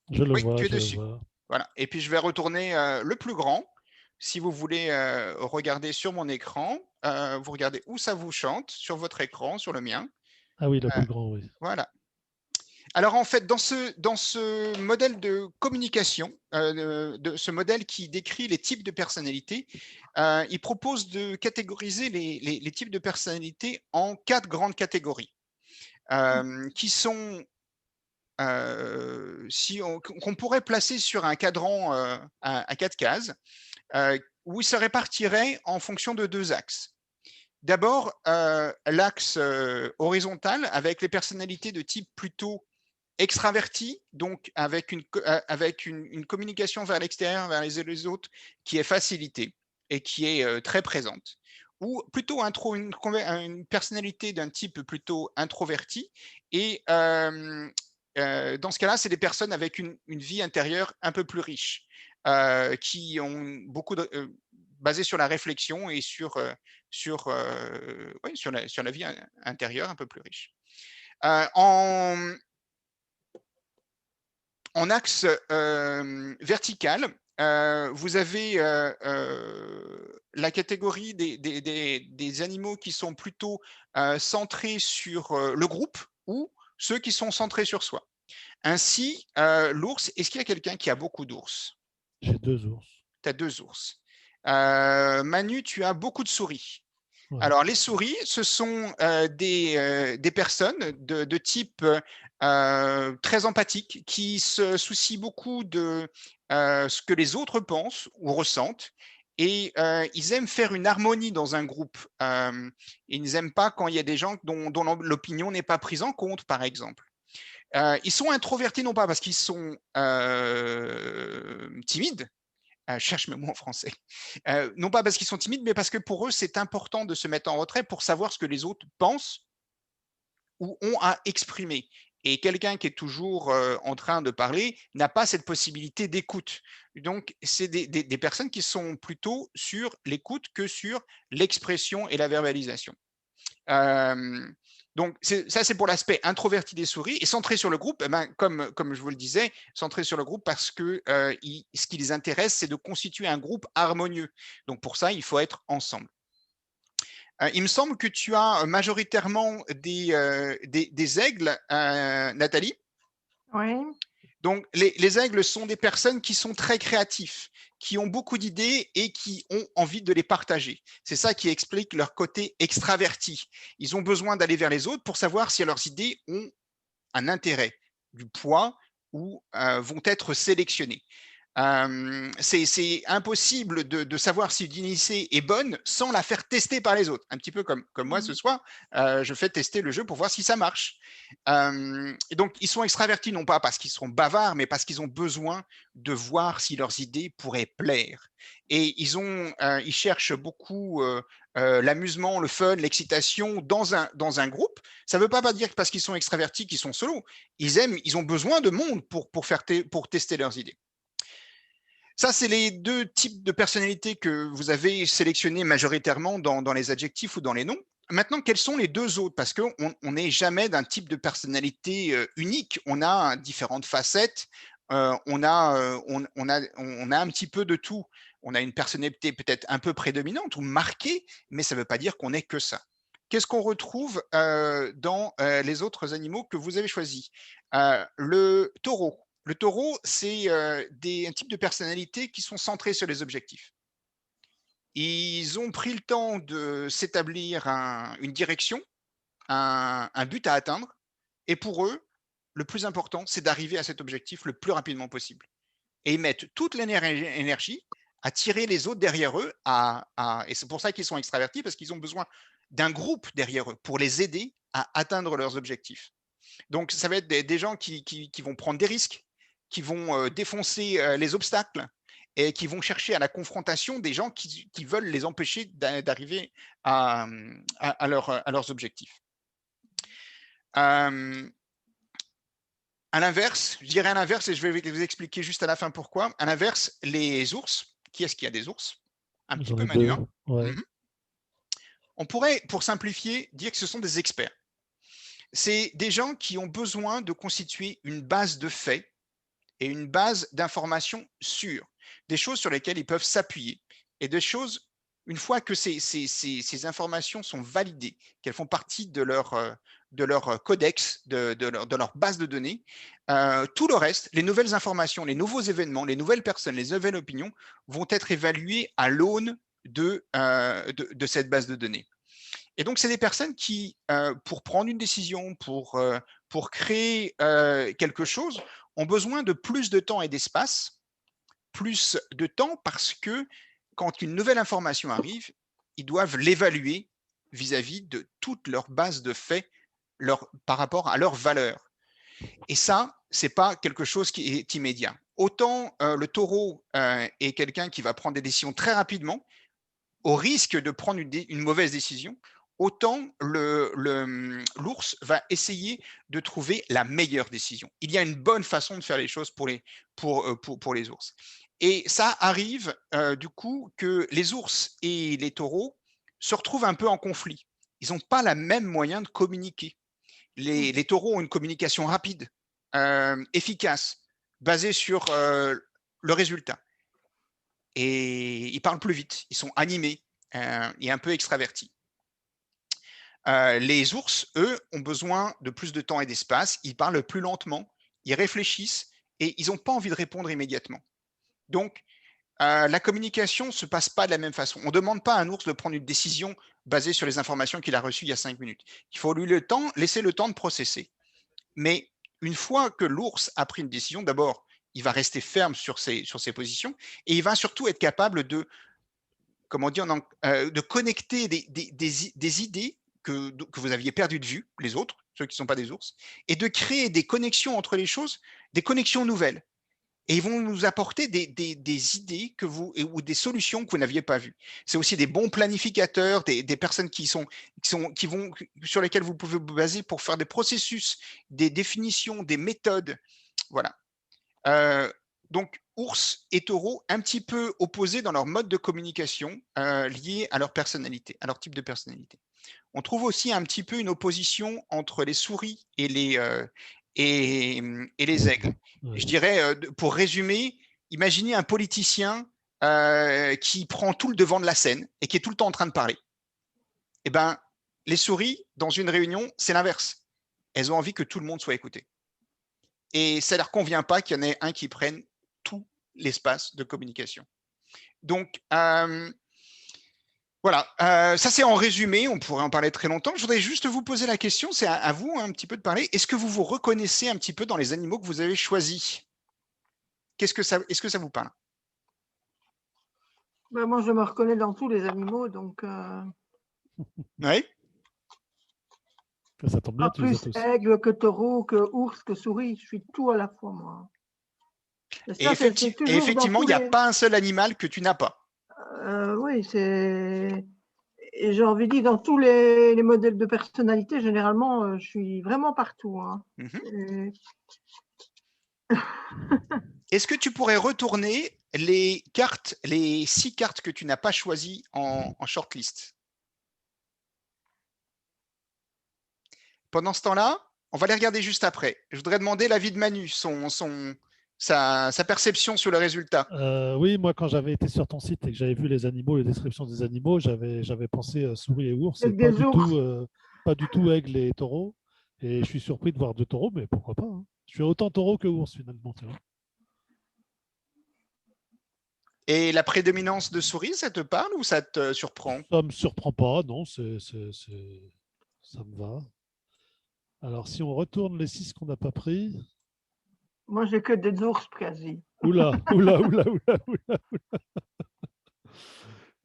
Je le Oui, vois, tu es je le dessus. vois. Voilà, et puis je vais retourner le plus grand. Si vous voulez regarder sur mon écran, vous regardez où ça vous chante, sur votre écran, sur le mien. Ah oui, le Euh, plus grand, oui. voilà. Alors en fait, dans ce modèle de communication, de ce modèle qui décrit les types de personnalités, il propose de catégoriser les types de personnalités en 4 grandes catégories, qui sont, qu'on pourrait placer sur un cadran à 4 cases, où ils se répartiraient en fonction de 2 axes. D'abord, l'axe horizontal avec les personnalités de type plutôt extraverti, donc avec une communication vers l'extérieur, vers les autres, qui est facilitée et qui est très présente. Ou plutôt une personnalité d'un type plutôt introverti. Et dans ce cas-là, c'est des personnes avec une vie intérieure un peu plus riche, qui ont beaucoup basé sur la réflexion et sur la vie intérieure un peu plus riche. En axe vertical, vous avez la catégorie des animaux qui sont plutôt centrés sur le groupe ou ceux qui sont centrés sur soi. Ainsi, l'ours, est-ce qu'il y a quelqu'un qui a beaucoup d'ours? J'ai 2 ours. Tu as 2 ours. Manu, tu as beaucoup de souris. Ouais. Alors, les souris, ce sont des personnes de type très empathique qui se soucient beaucoup de ce que les autres pensent ou ressentent. Et ils aiment faire une harmonie dans un groupe. Ils n'aiment pas quand il y a des gens dont l'opinion n'est pas prise en compte, par exemple. Ils sont introvertis, non pas parce qu'ils sont timides, je cherche mes mots en français, non pas parce qu'ils sont timides, mais parce que pour eux, c'est important de se mettre en retrait pour savoir ce que les autres pensent ou ont à exprimer. Et quelqu'un qui est toujours en train de parler n'a pas cette possibilité d'écoute. Donc, c'est des personnes qui sont plutôt sur l'écoute que sur l'expression et la verbalisation. Donc, ça, c'est pour l'aspect introverti des souris. Et centré sur le groupe, eh ben, comme je vous le disais, centré sur le groupe parce que ce qui les intéresse, c'est de constituer un groupe harmonieux. Donc, pour ça, il faut être ensemble. Il me semble que tu as majoritairement des aigles, Nathalie. Oui. Donc, les aigles sont des personnes qui sont très créatifs, qui ont beaucoup d'idées et qui ont envie de les partager. C'est ça qui explique leur côté extraverti. Ils ont besoin d'aller vers les autres pour savoir si leurs idées ont un intérêt, du poids ou vont être sélectionnées. C'est impossible de savoir si une idée est bonne sans la faire tester par les autres. Un petit peu comme moi ce soir, je fais tester le jeu pour voir si ça marche. Et donc, ils sont extravertis non pas parce qu'ils sont bavards, mais parce qu'ils ont besoin de voir si leurs idées pourraient plaire. Et ils cherchent beaucoup l'amusement, le fun, l'excitation dans un groupe. Ça ne veut pas dire que parce qu'ils sont extravertis qu'ils sont solo. Ils ont besoin de monde pour tester leurs idées. Ça, c'est les 2 types de personnalités que vous avez sélectionnés majoritairement dans les adjectifs ou dans les noms. Maintenant, quels sont les 2 autres? Parce qu'on n'est jamais d'un type de personnalité unique. On a différentes facettes. On a un petit peu de tout. On a une personnalité peut-être un peu prédominante ou marquée, mais ça ne veut pas dire qu'on n'est que ça. Qu'est-ce qu'on retrouve dans les autres animaux que vous avez choisis? Le taureau. Le taureau, c'est un type de personnalité qui sont centrés sur les objectifs. Ils ont pris le temps de s'établir une direction, un but à atteindre. Et pour eux, le plus important, c'est d'arriver à cet objectif le plus rapidement possible. Et ils mettent toute l'énergie à tirer les autres derrière eux. Et c'est pour ça qu'ils sont extravertis, parce qu'ils ont besoin d'un groupe derrière eux pour les aider à atteindre leurs objectifs. Donc, ça va être des gens qui vont prendre des risques, qui vont défoncer les obstacles et qui vont chercher à la confrontation des gens qui veulent les empêcher d'arriver à leurs objectifs. À l'inverse, je dirais à l'inverse, et je vais vous expliquer juste à la fin pourquoi. À l'inverse, les ours, qui est-ce qu'il y a des ours? Un petit peu, Manu. Hein. Ouais. On pourrait, pour simplifier, dire que ce sont des experts. C'est des gens qui ont besoin de constituer une base de faits et une base d'informations sûres, des choses sur lesquelles ils peuvent s'appuyer et des choses, une fois que ces informations sont validées, qu'elles font partie de leur codex, de leur base de données, tout le reste, les nouvelles informations, les nouveaux événements, les nouvelles personnes, les nouvelles opinions vont être évaluées à l'aune de cette base de données. Et donc, c'est des personnes qui, pour prendre une décision, pour créer quelque chose, ont besoin de plus de temps et d'espace, plus de temps parce que quand une nouvelle information arrive, ils doivent l'évaluer vis-à-vis de toute leur base de faits par rapport à leurs valeurs. Et ça, ce n'est pas quelque chose qui est immédiat. Autant le taureau est quelqu'un qui va prendre des décisions très rapidement, au risque de prendre une mauvaise décision, autant l'ours va essayer de trouver la meilleure décision. Il y a une bonne façon de faire les choses pour les ours. Et ça arrive du coup que les ours et les taureaux se retrouvent un peu en conflit. Ils n'ont pas la même moyen de communiquer. Les taureaux ont une communication rapide, efficace, basée sur le résultat. Et ils parlent plus vite, ils sont animés et un peu extravertis. Les ours, eux, ont besoin de plus de temps et d'espace, ils parlent plus lentement, ils réfléchissent et ils n'ont pas envie de répondre immédiatement. Donc, la communication ne se passe pas de la même façon. On ne demande pas à un ours de prendre une décision basée sur les informations qu'il a reçues il y a 5 minutes. Il faut lui laisser le temps de processer. Mais une fois que l'ours a pris une décision, d'abord, il va rester ferme sur ses positions et il va surtout être capable de, de connecter des idées que vous aviez perdues de vue, les autres, ceux qui ne sont pas des ours, et de créer des connexions entre les choses, des connexions nouvelles. Et ils vont nous apporter des idées ou des solutions que vous n'aviez pas vues. C'est aussi des bons planificateurs, des personnes sur lesquelles vous pouvez vous baser pour faire des processus, des définitions, des méthodes. Voilà. Donc, ours et taureau, un petit peu opposés dans leur mode de communication lié à leur personnalité, à leur type de personnalité. On trouve aussi un petit peu une opposition entre les souris et les aigles. Ouais. Je dirais, pour résumer, imaginez un politicien qui prend tout le devant de la scène et qui est tout le temps en train de parler. Eh ben, les souris, dans une réunion, c'est l'inverse. Elles ont envie que tout le monde soit écouté. Et ça ne leur convient pas qu'il y en ait un qui prenne tout l'espace de communication. Donc, voilà, ça c'est en résumé, on pourrait en parler très longtemps. Je voudrais juste vous poser la question, c'est à vous un petit peu de parler. Est-ce que vous vous reconnaissez un petit peu dans les animaux que vous avez choisis? Est-ce que ça vous parle? Ben, moi, je me reconnais dans tous les animaux, donc Oui. Ça tombe bien, pas tu les as plus tous. aigle que taureau, que ours, que souris. Je suis tout à la fois, moi. Et effectivement, il n'y a pas un seul animal que tu n'as pas. Oui, c'est. Et j'ai envie de dire, dans tous les modèles de personnalité, généralement, je suis vraiment partout. Hein. Mm-hmm. Est-ce que tu pourrais retourner les 6 cartes que tu n'as pas choisies en shortlist? Pendant ce temps-là, on va les regarder juste après. Je voudrais demander l'avis de Manu, sa perception sur le résultat. Oui, moi, quand j'avais été sur ton site et que j'avais vu les animaux, les descriptions des animaux, j'avais pensé souris et ours, et pas du tout aigle et taureau. Et je suis surpris de voir 2 taureaux, mais pourquoi pas, hein. Je suis autant taureau que ours, finalement. Tu vois. Et la prédominance de souris, ça te parle ou ça te surprend? Ça ne me surprend pas, non, ça me va. Alors, si on retourne les 6 qu'on n'a pas pris. Moi, j'ai que des ours quasi. Oula.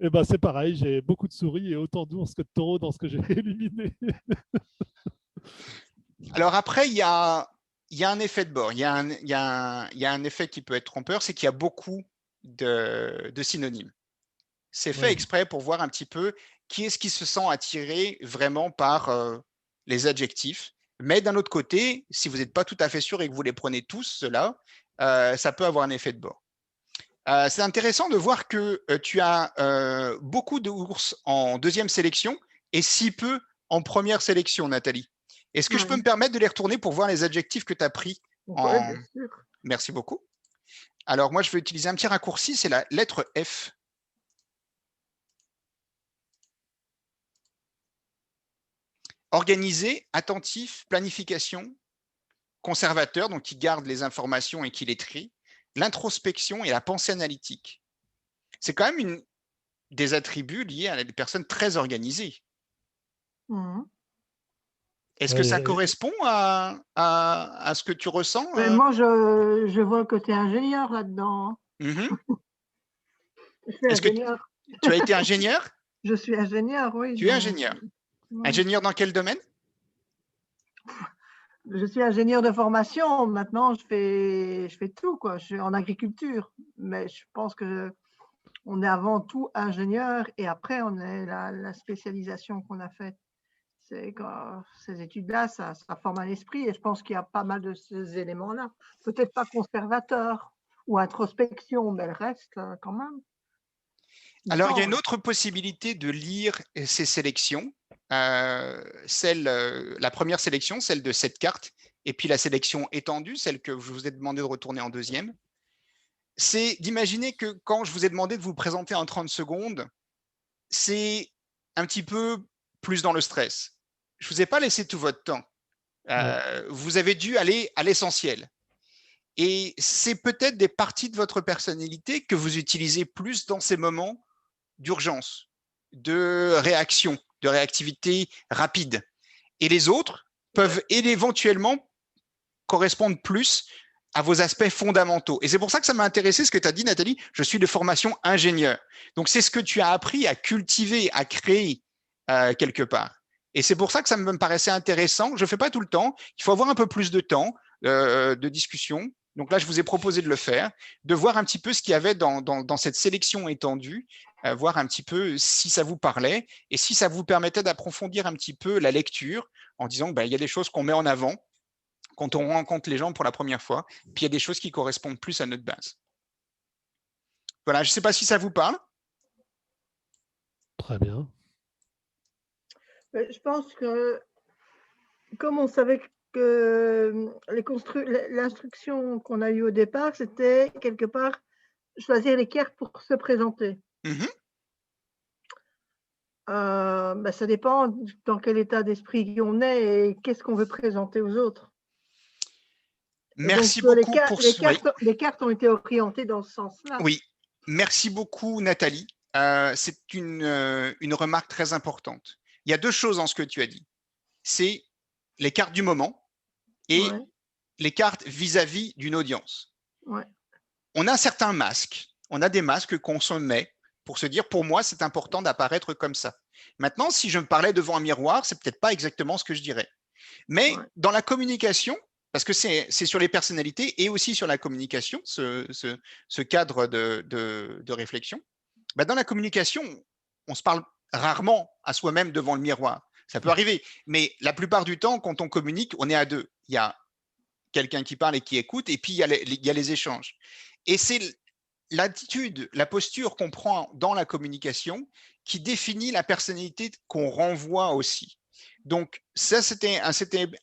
Eh ben, c'est pareil, j'ai beaucoup de souris et autant d'ours que de taureaux dans ce que j'ai éliminé. Alors après, il y a un effet de bord, il y a un effet qui peut être trompeur, c'est qu'il y a beaucoup de synonymes. C'est fait exprès pour voir un petit peu qui est-ce qui se sent attiré vraiment par les adjectifs. Mais d'un autre côté, si vous n'êtes pas tout à fait sûr et que vous les prenez tous, ceux-là, ça peut avoir un effet de bord. C'est intéressant de voir que tu as beaucoup d'ours en deuxième sélection et si peu en première sélection, Nathalie. Est-ce que je peux me permettre de les retourner pour voir les adjectifs que tu as pris bien sûr. Merci beaucoup. Alors, moi, je vais utiliser un petit raccourci, c'est la lettre F. Organisé, attentif, planification, conservateur, donc qui garde les informations et qui les trie, l'introspection et la pensée analytique. C'est quand même des attributs liés à des personnes très organisées. Mmh. Est-ce que ça correspond à ce que tu ressens? Moi, je vois le côté ingénieur là-dedans. Mmh. Je suis ingénieur. Tu as été ingénieur? Je suis ingénieur, oui. Tu es ingénieur. Ouais. Ingénieur dans quel domaine? Je suis ingénieur de formation. Maintenant, je fais tout, quoi. Je suis en agriculture. Mais je pense qu'on est avant tout ingénieur et après, on est la spécialisation qu'on a faite. Ces études-là, ça forme un esprit et je pense qu'il y a pas mal de ces éléments-là. Peut-être pas conservateur ou introspection, mais le reste, quand même. Alors, il y a une autre possibilité de lire ces sélections. La première sélection, celle de 7 cartes, et puis la sélection étendue, celle que je vous ai demandé de retourner en deuxième, c'est d'imaginer que quand je vous ai demandé de vous présenter en 30 secondes, c'est un petit peu plus dans le stress. Je ne vous ai pas laissé tout votre temps. Vous avez dû aller à l'essentiel. Et c'est peut-être des parties de votre personnalité que vous utilisez plus dans ces moments d'urgence, de réaction, de réactivité rapide. Et les autres peuvent éventuellement correspondre plus à vos aspects fondamentaux. Et c'est pour ça que ça m'a intéressé ce que tu as dit, Nathalie. Je suis de formation ingénieur. Donc, c'est ce que tu as appris à cultiver, à créer quelque part. Et c'est pour ça que ça me paraissait intéressant. Je ne fais pas tout le temps. Il faut avoir un peu plus de temps de discussion. Donc là, je vous ai proposé de le faire, de voir un petit peu ce qu'il y avait dans cette sélection étendue, voir un petit peu si ça vous parlait et si ça vous permettait d'approfondir un petit peu la lecture en disant il y a des choses qu'on met en avant quand on rencontre les gens pour la première fois, puis il y a des choses qui correspondent plus à notre base. Voilà, je ne sais pas si ça vous parle. Très bien. Je pense que, comme on savait que l'instruction qu'on a eue au départ, c'était quelque part choisir les cartes pour se présenter. Ça dépend dans quel état d'esprit on est et qu'est-ce qu'on veut présenter aux autres. Merci donc, beaucoup pour les cartes ont été orientées dans ce sens-là. Oui, merci beaucoup Nathalie. C'est une remarque très importante. Il y a deux choses dans ce que tu as dit. C'est les cartes du moment et les cartes vis-à-vis d'une audience. On a certains masques, on a des masques qu'on se met pour se dire, pour moi, c'est important d'apparaître comme ça. Maintenant, si je me parlais devant un miroir, c'est peut-être pas exactement ce que je dirais. Mais dans la communication, parce que c'est sur les personnalités et aussi sur la communication, ce cadre de réflexion, dans la communication, on se parle rarement à soi-même devant le miroir. Ça peut arriver, mais la plupart du temps, quand on communique, on est à deux. Il y a quelqu'un qui parle et qui écoute, et puis il y a les échanges. Et c'est l'attitude, la posture qu'on prend dans la communication qui définit la personnalité qu'on renvoie aussi. Donc, ça, c'était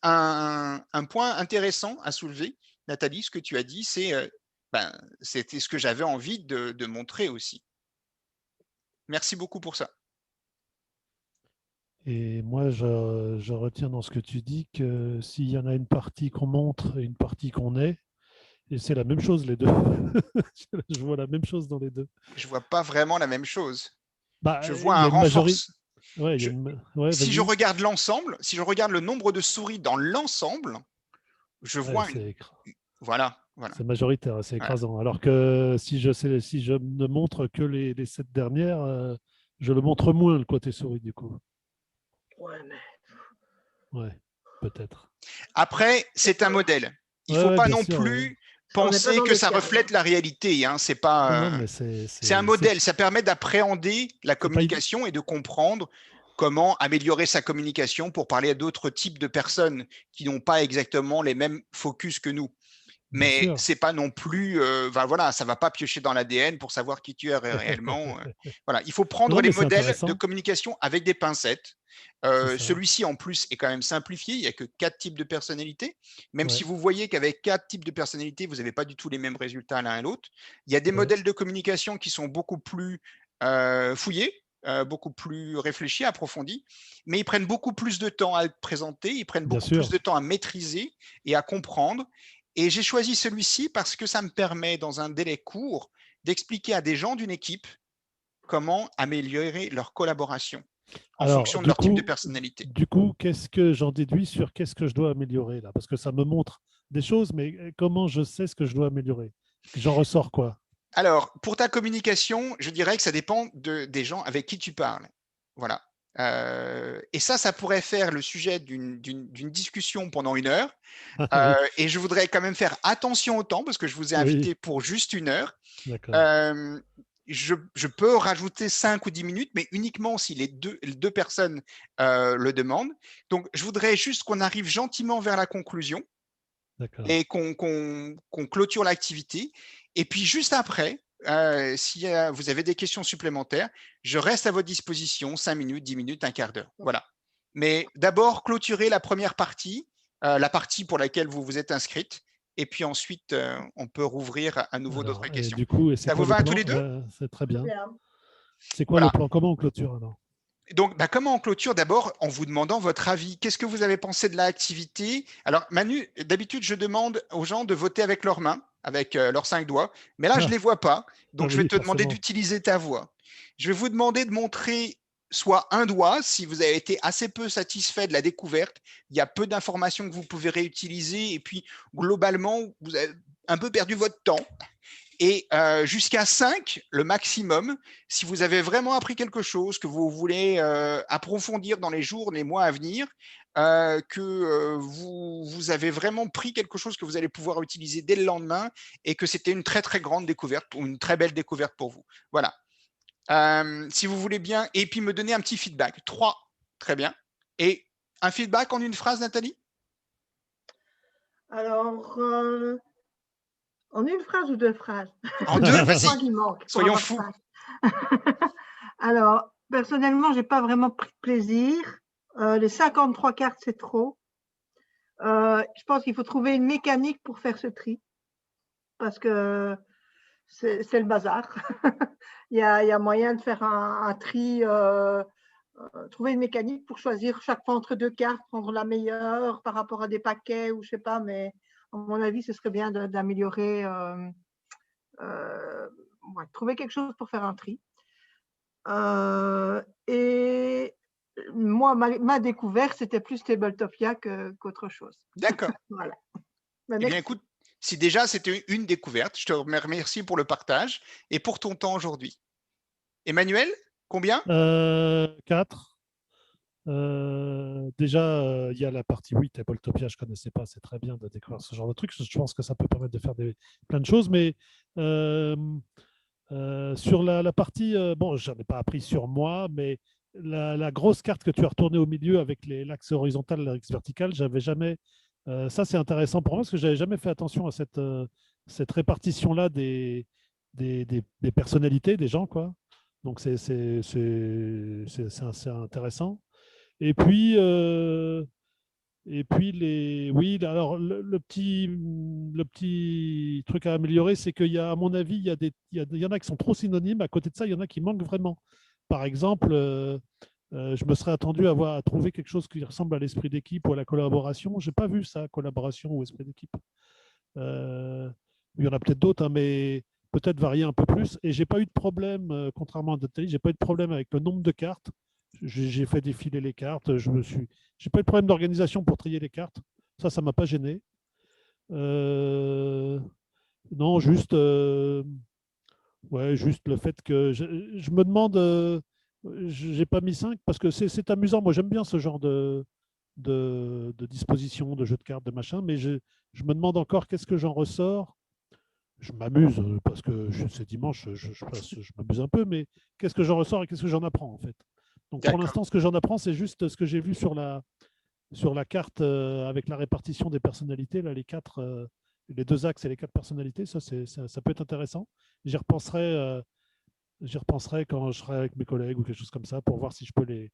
un point intéressant à soulever. Nathalie, ce que tu as dit, c'était ce que j'avais envie de montrer aussi. Merci beaucoup pour ça. Et moi, je retiens dans ce que tu dis que s'il y en a une partie qu'on montre et une partie qu'on est, et c'est la même chose les deux. Je vois la même chose dans les deux. Je ne vois pas vraiment la même chose. Je vois un renforcement. Si je regarde l'ensemble, si je regarde le nombre de souris dans l'ensemble, je vois Voilà. C'est majoritaire, c'est écrasant. Alors que si je ne montre que les 7 dernières, je le montre moins le côté souris du coup. Ouais, peut-être. Après, c'est un modèle. Il ne faut pas non plus penser que ça reflète la réalité. Hein. C'est pas. C'est un modèle. Ça permet d'appréhender la communication et de comprendre comment améliorer sa communication pour parler à d'autres types de personnes qui n'ont pas exactement les mêmes focus que nous. Mais c'est pas non plus, ça va pas piocher dans l'ADN pour savoir qui tu es réellement. Voilà, il faut prendre les modèles de communication avec des pincettes. Celui-ci en plus est quand même simplifié. Il n'y a que 4 types de personnalités. Même si vous voyez qu'avec 4 types de personnalités, vous n'avez pas du tout les mêmes résultats l'un et l'autre. Il y a des modèles de communication qui sont beaucoup plus fouillés. Beaucoup plus réfléchis, approfondis, mais ils prennent beaucoup plus de temps à être présentés, ils prennent beaucoup plus de temps à maîtriser et à comprendre. Et j'ai choisi celui-ci parce que ça me permet, dans un délai court, d'expliquer à des gens d'une équipe comment améliorer leur collaboration en fonction de leur type de personnalité. Du coup, qu'est-ce que j'en déduis sur qu'est-ce que je dois améliorer là? Parce que ça me montre des choses, mais comment je sais ce que je dois améliorer? J'en ressors quoi? Alors, pour ta communication, je dirais que ça dépend des gens avec qui tu parles. Voilà. Et ça pourrait faire le sujet d'une discussion pendant 1 heure. Et je voudrais quand même faire attention au temps parce que je vous ai invité pour juste 1 heure. Je peux rajouter 5 ou 10 minutes, mais uniquement si les deux personnes le demandent. Donc, je voudrais juste qu'on arrive gentiment vers la conclusion et qu'on clôture l'activité. Et puis, juste après, si vous avez des questions supplémentaires, je reste à votre disposition 5 minutes, 10 minutes, un quart d'heure. Voilà. Mais d'abord, clôturer la première partie, la partie pour laquelle vous vous êtes inscrite. Et puis ensuite, on peut rouvrir à nouveau d'autres questions. Du coup, ça vous va à tous les deux? C'est très bien. C'est quoi le plan? Comment on clôture alors? Donc, comment on clôture? D'abord, en vous demandant votre avis. Qu'est-ce que vous avez pensé de l'activité? Alors, Manu, d'habitude, je demande aux gens de voter avec leurs mains, avec leurs 5 doigts. Mais là, je ne les vois pas. Donc, je vais oui, te demander forcément. d'utiliser ta voix. Je vais vous demander de montrer soit un doigt, si vous avez été assez peu satisfait de la découverte. Il y a peu d'informations que vous pouvez réutiliser. Et puis, globalement, vous avez un peu perdu votre temps. Et jusqu'à 5, le maximum, si vous avez vraiment appris quelque chose, que vous voulez approfondir dans les jours, les mois à venir, que vous avez vraiment pris quelque chose que vous allez pouvoir utiliser dès le lendemain et que c'était une très, très grande découverte, ou une très belle découverte pour vous. Voilà. Si vous voulez bien, et puis me donner un petit feedback. 3, très bien. Et un feedback en une phrase, Nathalie? Alors, en une phrase ou 2 phrases? En 2, Je vas-y. crois qu'il manque pour Soyons avoir fous. 5. Alors, personnellement, je n'ai pas vraiment pris de plaisir. Les 53 cartes, c'est trop. Je pense qu'il faut trouver une mécanique pour faire ce tri, parce que c'est le bazar. il y a moyen de faire un tri, trouver une mécanique pour choisir chaque fois entre 2 cartes, prendre la meilleure par rapport à des paquets ou je sais pas, mais à mon avis, ce serait bien d'améliorer, trouver quelque chose pour faire un tri. Et moi, ma découverte, c'était plus Tabletopia qu'autre chose. D'accord. Voilà. Eh bien, écoute, si déjà c'était une découverte, je te remercie pour le partage et pour ton temps aujourd'hui. Emmanuel, combien? 4. Déjà, il y a la partie, oui, Tabletopia, je ne connaissais pas, c'est très bien de découvrir ce genre de trucs. Je pense que ça peut permettre de faire plein de choses, mais sur la partie, bon, je n'en ai pas appris sur moi, mais la grosse carte que tu as retournée au milieu avec l'axe horizontal et l'axe vertical, j'avais jamais. Ça, c'est intéressant pour moi parce que je n'avais jamais fait attention à cette répartition-là des personnalités, des gens, quoi. Donc, c'est assez intéressant. Et puis, oui, alors le petit truc à améliorer, c'est qu'il y a, à mon avis, il y en a qui sont trop synonymes. À côté de ça, il y en a qui manquent vraiment. Par exemple, je me serais attendu à trouver quelque chose qui ressemble à l'esprit d'équipe ou à la collaboration. Je n'ai pas vu ça, collaboration ou esprit d'équipe. Il y en a peut-être d'autres, hein, mais peut-être varier un peu plus. Et j'ai pas eu de problème, contrairement à Nathalie, j'ai pas eu de problème avec le nombre de cartes. J'ai fait défiler les cartes. J'ai pas eu de problème d'organisation pour trier les cartes. Ça m'a pas gêné. Non, juste le fait que je me demande, j'ai pas mis 5 parce que c'est amusant. Moi, j'aime bien ce genre de disposition, de jeu de cartes, de machin, mais je me demande encore qu'est-ce que j'en ressors. Je m'amuse parce que c'est dimanche, je m'amuse un peu, mais qu'est-ce que j'en ressors et qu'est-ce que j'en apprends en fait. Donc pour l'instant, ce que j'en apprends, c'est juste ce que j'ai vu sur la carte avec la répartition des personnalités, là, les 2 axes et les 4 personnalités. Ça peut être intéressant. J'y repenserai quand je serai avec mes collègues ou quelque chose comme ça pour voir si je peux les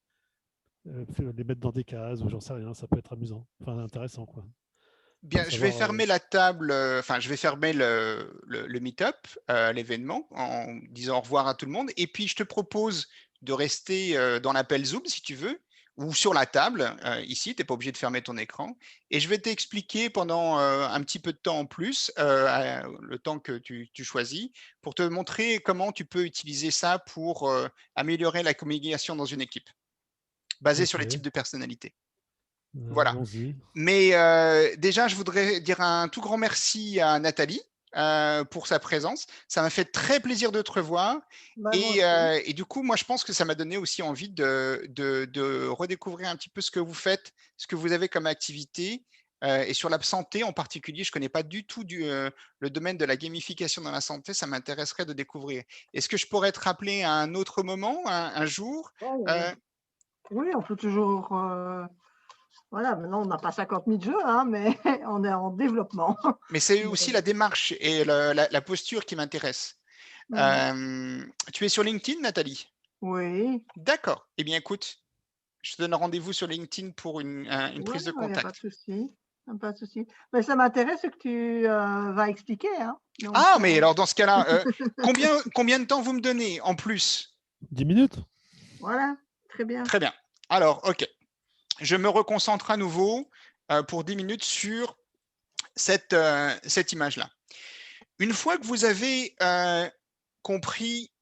mettre dans des cases ou j'en sais rien. Ça peut être amusant, enfin intéressant, quoi. Bien, je vais fermer la table, enfin, je vais fermer le meet-up, l'événement, en disant au revoir à tout le monde. Et puis, je te propose de rester dans l'appel Zoom, si tu veux, ou sur la table, ici, tu n'es pas obligé de fermer ton écran. Et je vais t'expliquer pendant un petit peu de temps en plus, le temps que tu choisis, pour te montrer comment tu peux utiliser ça pour améliorer la communication dans une équipe, basée sur les types de personnalités. Voilà. Allons-y. Mais déjà, je voudrais dire un tout grand merci à Nathalie pour sa présence. Ça m'a fait très plaisir de te revoir. Et du coup, moi, je pense que ça m'a donné aussi envie de redécouvrir un petit peu ce que vous faites, ce que vous avez comme activité. Et sur la santé en particulier, je ne connais pas du tout le domaine de la gamification dans la santé. Ça m'intéresserait de découvrir. Est-ce que je pourrais te rappeler à un autre moment, un jour? Oui, on peut toujours… Voilà, maintenant, on n'a pas 50 000 jeux, hein, mais on est en développement. Mais c'est aussi la démarche et la posture qui m'intéresse. Tu es sur LinkedIn, Nathalie? Oui. D'accord. Eh bien, écoute, je te donne rendez-vous sur LinkedIn pour une prise de contact. Pas de souci. Pas de souci. Mais ça m'intéresse ce que tu vas expliquer. Hein. Donc, mais alors dans ce cas-là, combien de temps vous me donnez en plus? 10 minutes. Voilà. Très bien. Très bien. Alors, OK. Je me reconcentre à nouveau pour 10 minutes sur cette image-là. Une fois que vous avez compris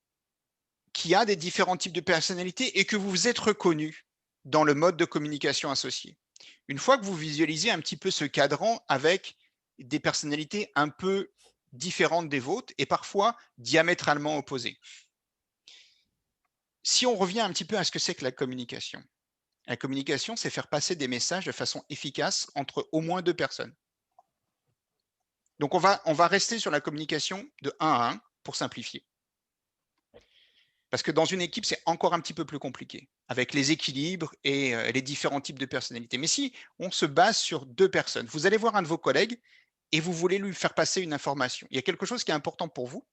qu'il y a des différents types de personnalités et que vous vous êtes reconnu dans le mode de communication associé, une fois que vous visualisez un petit peu ce cadran avec des personnalités un peu différentes des vôtres et parfois diamétralement opposées. Si on revient un petit peu à ce que c'est que la communication, c'est faire passer des messages de façon efficace entre au moins deux personnes. Donc, on va rester sur la communication de 1 à 1 pour simplifier. Parce que dans une équipe, c'est encore un petit peu plus compliqué, avec les équilibres et les différents types de personnalités. Mais si on se base sur deux personnes, vous allez voir un de vos collègues et vous voulez lui faire passer une information. Il y a quelque chose qui est important pour vous.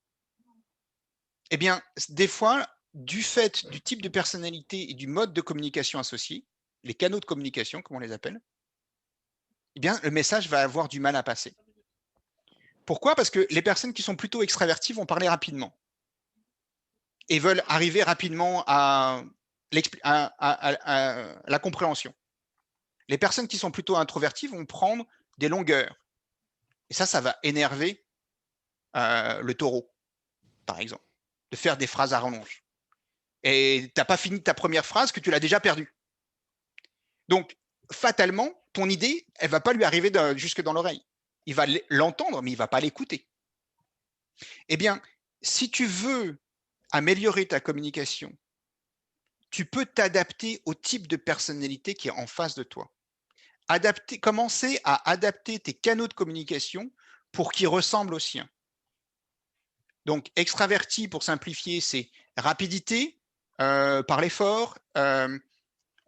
Eh bien, des fois, du fait du type de personnalité et du mode de communication associé, les canaux de communication, comme on les appelle, eh bien, le message va avoir du mal à passer. Pourquoi? Parce que les personnes qui sont plutôt extraverties vont parler rapidement et veulent arriver rapidement à la compréhension. Les personnes qui sont plutôt introverties vont prendre des longueurs. Et ça va énerver le taureau, par exemple, de faire des phrases à rallonge. Et tu n'as pas fini ta première phrase que tu l'as déjà perdue. Donc, fatalement, ton idée, elle ne va pas lui arriver jusque dans l'oreille. Il va l'entendre, mais il ne va pas l'écouter. Eh bien, si tu veux améliorer ta communication, tu peux t'adapter au type de personnalité qui est en face de toi. Commencer à adapter tes canaux de communication pour qu'ils ressemblent aux siens. Donc, extraverti, pour simplifier, c'est rapidité, parler fort.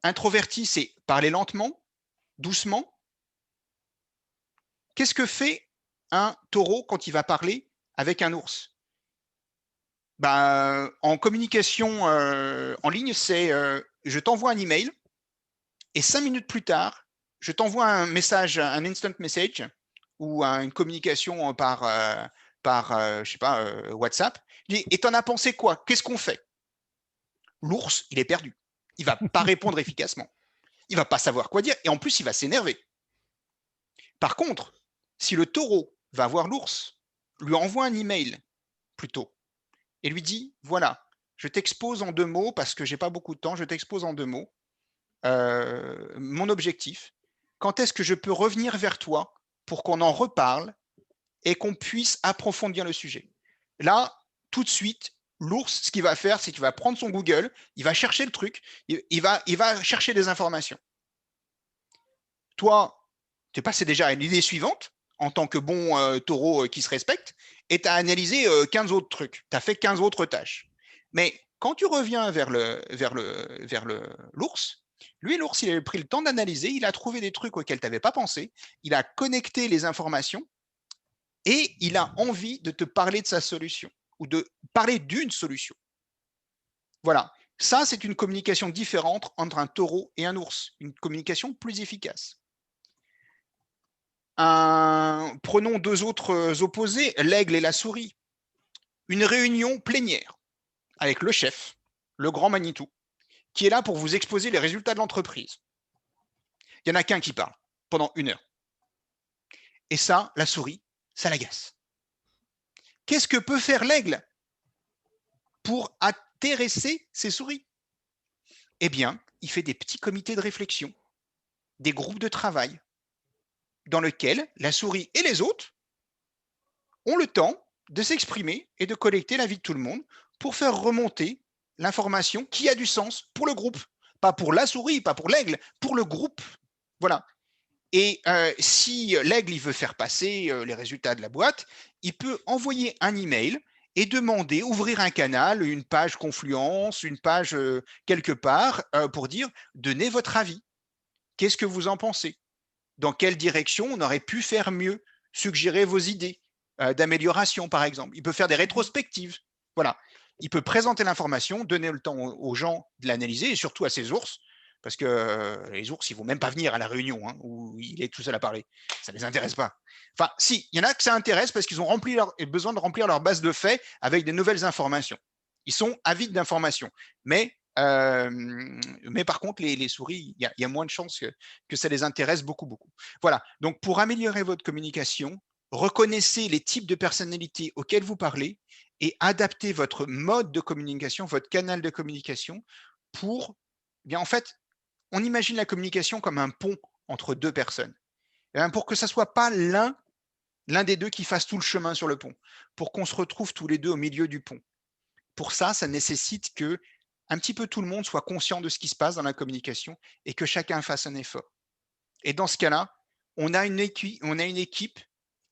Introverti, c'est parler lentement, doucement. Qu'est-ce que fait un taureau quand il va parler avec un ours? En communication en ligne, c'est je t'envoie un email et 5 minutes plus tard, je t'envoie un message, un instant message ou une communication par je sais pas, WhatsApp. Et t'en as pensé quoi? Qu'est-ce qu'on fait? L'ours, il est perdu. Il va pas répondre efficacement. Il va pas savoir quoi dire et en plus, il va s'énerver. Par contre, si le taureau va voir l'ours, lui envoie un email plutôt et lui dit, voilà, je t'expose en 2 mots parce que j'ai pas beaucoup de temps, je t'expose en 2 mots mon objectif. Quand est-ce que je peux revenir vers toi pour qu'on en reparle et qu'on puisse approfondir le sujet? Là, tout de suite, l'ours, ce qu'il va faire, c'est qu'il va prendre son Google, il va chercher le truc, il va chercher des informations. Toi, tu es passé déjà à l'idée suivante, en tant que bon taureau qui se respecte, et tu as analysé 15 autres trucs, tu as fait 15 autres tâches. Mais quand tu reviens vers l'ours, lui, l'ours, il a pris le temps d'analyser, il a trouvé des trucs auxquels tu n'avais pas pensé, il a connecté les informations, et il a envie de te parler de sa solution, ou de parler d'une solution. Voilà, ça, c'est une communication différente entre un taureau et un ours, une communication plus efficace. Prenons 2 autres opposés, l'aigle et la souris. Une réunion plénière avec le chef, le grand Manitou, qui est là pour vous exposer les résultats de l'entreprise. Il n'y en a qu'un qui parle pendant 1 heure. Et ça, la souris, ça l'agace. Qu'est-ce que peut faire l'aigle pour intéresser ses souris? Eh bien, il fait des petits comités de réflexion, des groupes de travail, dans lesquels la souris et les autres ont le temps de s'exprimer et de collecter l'avis de tout le monde pour faire remonter l'information qui a du sens pour le groupe. Pas pour la souris, pas pour l'aigle, pour le groupe. Voilà. Et si l'aigle il veut faire passer les résultats de la boîte, il peut envoyer un email et demander, ouvrir un canal, une page Confluence, une page quelque part pour dire donnez votre avis. Qu'est-ce que vous en pensez? Dans quelle direction on aurait pu faire mieux? Suggérez vos idées d'amélioration, par exemple. Il peut faire des rétrospectives. Voilà. Il peut présenter l'information, donner le temps aux gens de l'analyser et surtout à ses ours, parce que les ours, ils ne vont même pas venir à la réunion où il est tout seul à parler. Ça ne les intéresse pas. Enfin, si, il y en a que ça intéresse parce qu'ils ont besoin de remplir leur base de faits avec des nouvelles informations. Ils sont avides d'informations. Mais Mais par contre, les souris, il y a moins de chances que ça les intéresse beaucoup, beaucoup. Voilà. Donc, pour améliorer votre communication, reconnaissez les types de personnalités auxquelles vous parlez et adaptez votre mode de communication, votre canal de communication pour, bien, en fait, on imagine la communication comme un pont entre deux personnes. Et bien, pour que ça soit pas l'un des deux qui fasse tout le chemin sur le pont, pour qu'on se retrouve tous les deux au milieu du pont. Pour ça, ça nécessite que un petit peu tout le monde soit conscient de ce qui se passe dans la communication et que chacun fasse un effort. Et dans ce cas-là, on a une équipe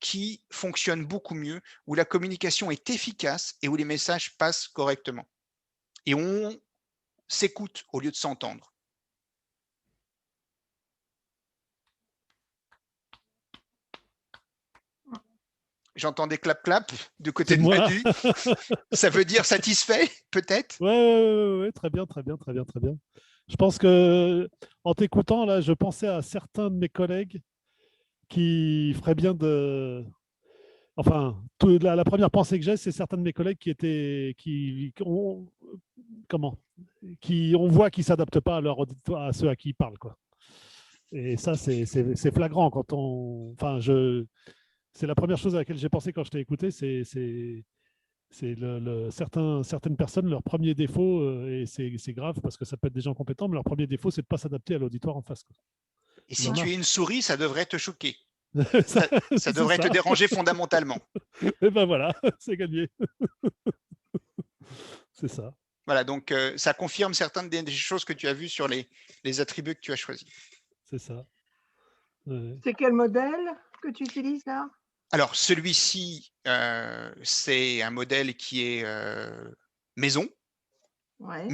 qui fonctionne beaucoup mieux, où la communication est efficace et où les messages passent correctement. Et on s'écoute au lieu de s'entendre. J'entends des clap-clap du côté de Manu. Ça veut dire satisfait, peut-être? Ouais, très bien. Je pense que en t'écoutant, là, je pensais à certains de mes collègues qui feraient bien de. Enfin, la première pensée que j'ai, c'est certains de mes collègues on voit qu'ils ne s'adaptent pas à leur auditoire, à ceux à qui ils parlent, quoi. Et ça, c'est flagrant quand on. Enfin, c'est la première chose à laquelle j'ai pensé quand je t'ai écouté, c'est certaines personnes, leur premier défaut, et c'est grave parce que ça peut être des gens compétents, mais leur premier défaut, c'est de ne pas s'adapter à l'auditoire en face, quoi. Et si tu es une souris, ça devrait te choquer. ça devrait te déranger fondamentalement. Et ben voilà, c'est gagné. C'est ça. Voilà, donc ça confirme certaines des choses que tu as vues sur les attributs que tu as choisis. C'est ça. Ouais. C'est quel modèle que tu utilises là? Alors, celui-ci, c'est un modèle qui est maison. Ouais.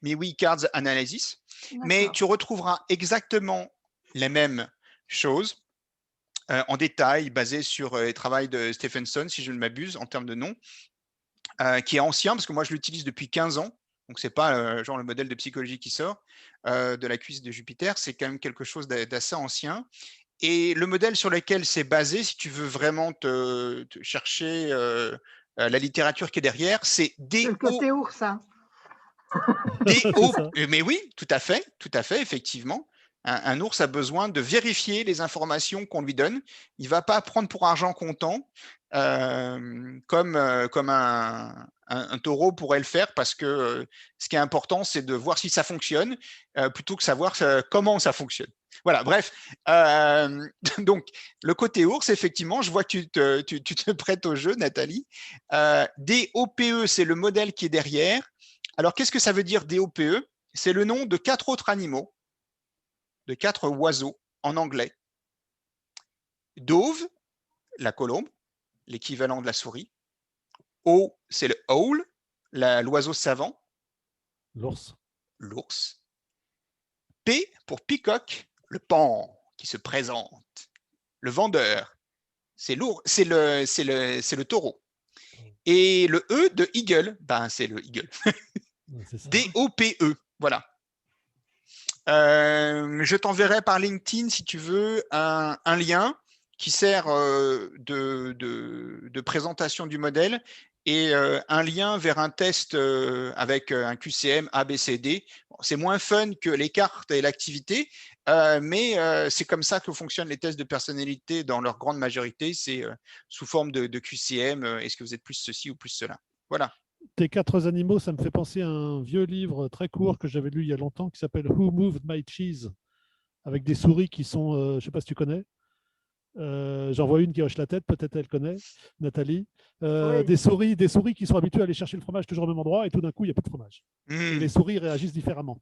MiWi Cards Analysis. Mais tu retrouveras exactement les mêmes choses en détail, basé sur le travail de Stephenson, si je ne m'abuse, en termes de nom, qui est ancien, parce que moi, je l'utilise depuis 15 ans. Donc, ce n'est pas genre le modèle de psychologie qui sort de la cuisse de Jupiter. C'est quand même quelque chose d'assez ancien. Et le modèle sur lequel c'est basé, si tu veux vraiment te chercher la littérature qui est derrière, c'est le côté ours, hein. Mais oui, tout à fait, effectivement. Un ours a besoin de vérifier les informations qu'on lui donne. Il ne va pas prendre pour argent comptant comme un taureau pourrait le faire, parce que ce qui est important, c'est de voir si ça fonctionne plutôt que savoir comment ça fonctionne. Voilà, bref. Donc, le côté ours, effectivement, je vois que tu te prêtes au jeu, Nathalie. DOPE, c'est le modèle qui est derrière. Alors, qu'est-ce que ça veut dire DOPE? C'est le nom de 4 autres animaux, de 4 oiseaux en anglais. Dove, la colombe, l'équivalent de la souris. O, c'est le owl, l'oiseau savant. L'ours. P pour peacock, le pan qui se présente. Le vendeur, c'est le taureau. Et le E de eagle, ben c'est le eagle. D-O-P-E, voilà. Je t'enverrai par LinkedIn, si tu veux, un lien qui sert de présentation du modèle et un lien vers un test avec un QCM ABCD. Bon, c'est moins fun que les cartes et l'activité, mais c'est comme ça que fonctionnent les tests de personnalité dans leur grande majorité. C'est sous forme de QCM. Est-ce que vous êtes plus ceci ou plus cela? Voilà. Tes 4 animaux, ça me fait penser à un vieux livre très court que j'avais lu il y a longtemps qui s'appelle Who Moved My Cheese, avec des souris qui sont, je ne sais pas si tu connais. J'en vois une qui hoche la tête, peut-être elle connaît, Nathalie. Oui. Des souris qui sont habituées à aller chercher le fromage toujours au même endroit et tout d'un coup, il n'y a plus de fromage. Et les souris réagissent différemment.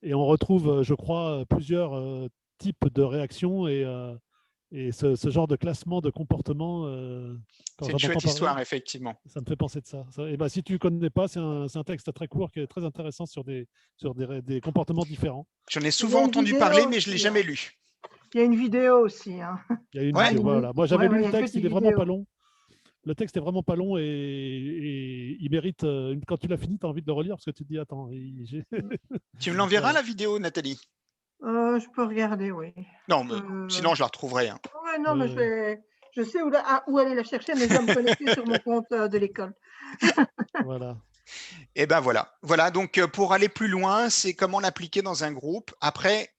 Et on retrouve, je crois, plusieurs types de réactions et ce genre de classement de comportement. C'est une chouette histoire, effectivement. Ça me fait penser de ça. Et ben, si tu ne connais pas, c'est un texte très court qui est très intéressant sur des comportements différents. J'en ai souvent entendu parler, mais je ne l'ai jamais lu. Il y a une vidéo aussi. Hein. Il y a une vidéo, voilà. Moi, j'avais lu le texte, il est vraiment pas long. Le texte est vraiment pas long et il mérite, quand tu l'as fini, tu as envie de le relire parce que tu te dis, attends. Tu me l'enverras, la vidéo, Nathalie? Je peux regarder, oui. Non, mais sinon, je la retrouverai. Hein. Ouais, non, mais je sais où aller la chercher, mais je dois me connecter sur mon compte de l'école. Voilà. Et ben voilà. Voilà, donc pour aller plus loin, c'est comment l'appliquer dans un groupe. Après,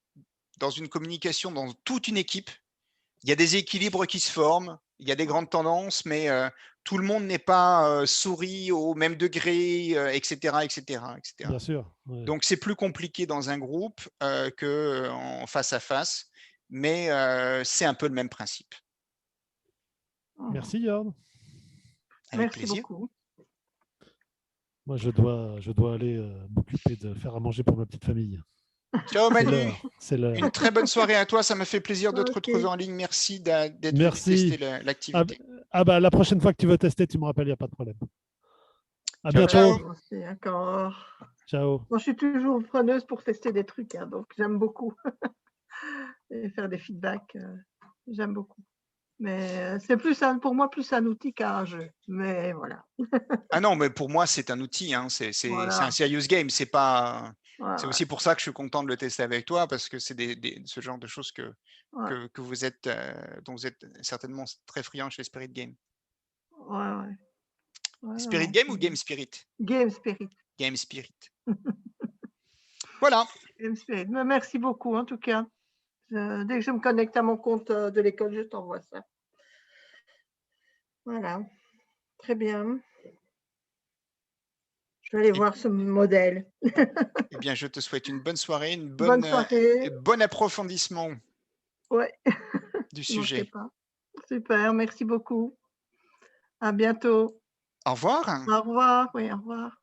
dans une communication, dans toute une équipe, il y a des équilibres qui se forment, il y a des grandes tendances, mais tout le monde n'est pas souris au même degré, etc., etc., etc. Bien sûr. Ouais. Donc, c'est plus compliqué dans un groupe qu'en face à face, mais c'est un peu le même principe. Merci, Jorn. Avec Merci plaisir. beaucoup. Moi, je dois aller m'occuper de faire à manger pour ma petite famille. Ciao Manu, C'est l'heure. une très bonne soirée à toi, ça m'a fait plaisir de te Ok. retrouver en ligne. Merci d'être venu Merci. tester l'activité. Bah, la prochaine fois que tu veux tester, tu me rappelles, il n'y a pas de problème. À Ciao, bientôt. ciao. Merci encore. Ciao. Moi, je suis toujours preneuse pour tester des trucs, hein, donc j'aime beaucoup. Et faire des feedbacks, j'aime beaucoup. Mais c'est plus pour moi plus un outil qu'un jeu. Mais voilà. Ah non, mais pour moi, c'est un outil, hein. C'est Voilà. un serious game. C'est pas. Ouais, C'est aussi pour ça que je suis content de le tester avec toi, parce que c'est ce genre de choses ouais, que vous êtes, dont vous êtes certainement très friand chez Spirit Game. ouais. Ouais, Spirit non, Game ou Game Spirit? Game Spirit. Game Spirit. Voilà. Game Spirit. Mais merci beaucoup, en tout cas. Dès que je me connecte à mon compte de l'école, je t'envoie ça. Voilà. Très bien. Je vais aller voir ce modèle. Eh bien, je te souhaite une bonne soirée, Bonne soirée. bon approfondissement Ouais. du Ne manquez sujet. pas. Super, merci beaucoup. À bientôt. Au revoir. Au revoir. Oui, au revoir.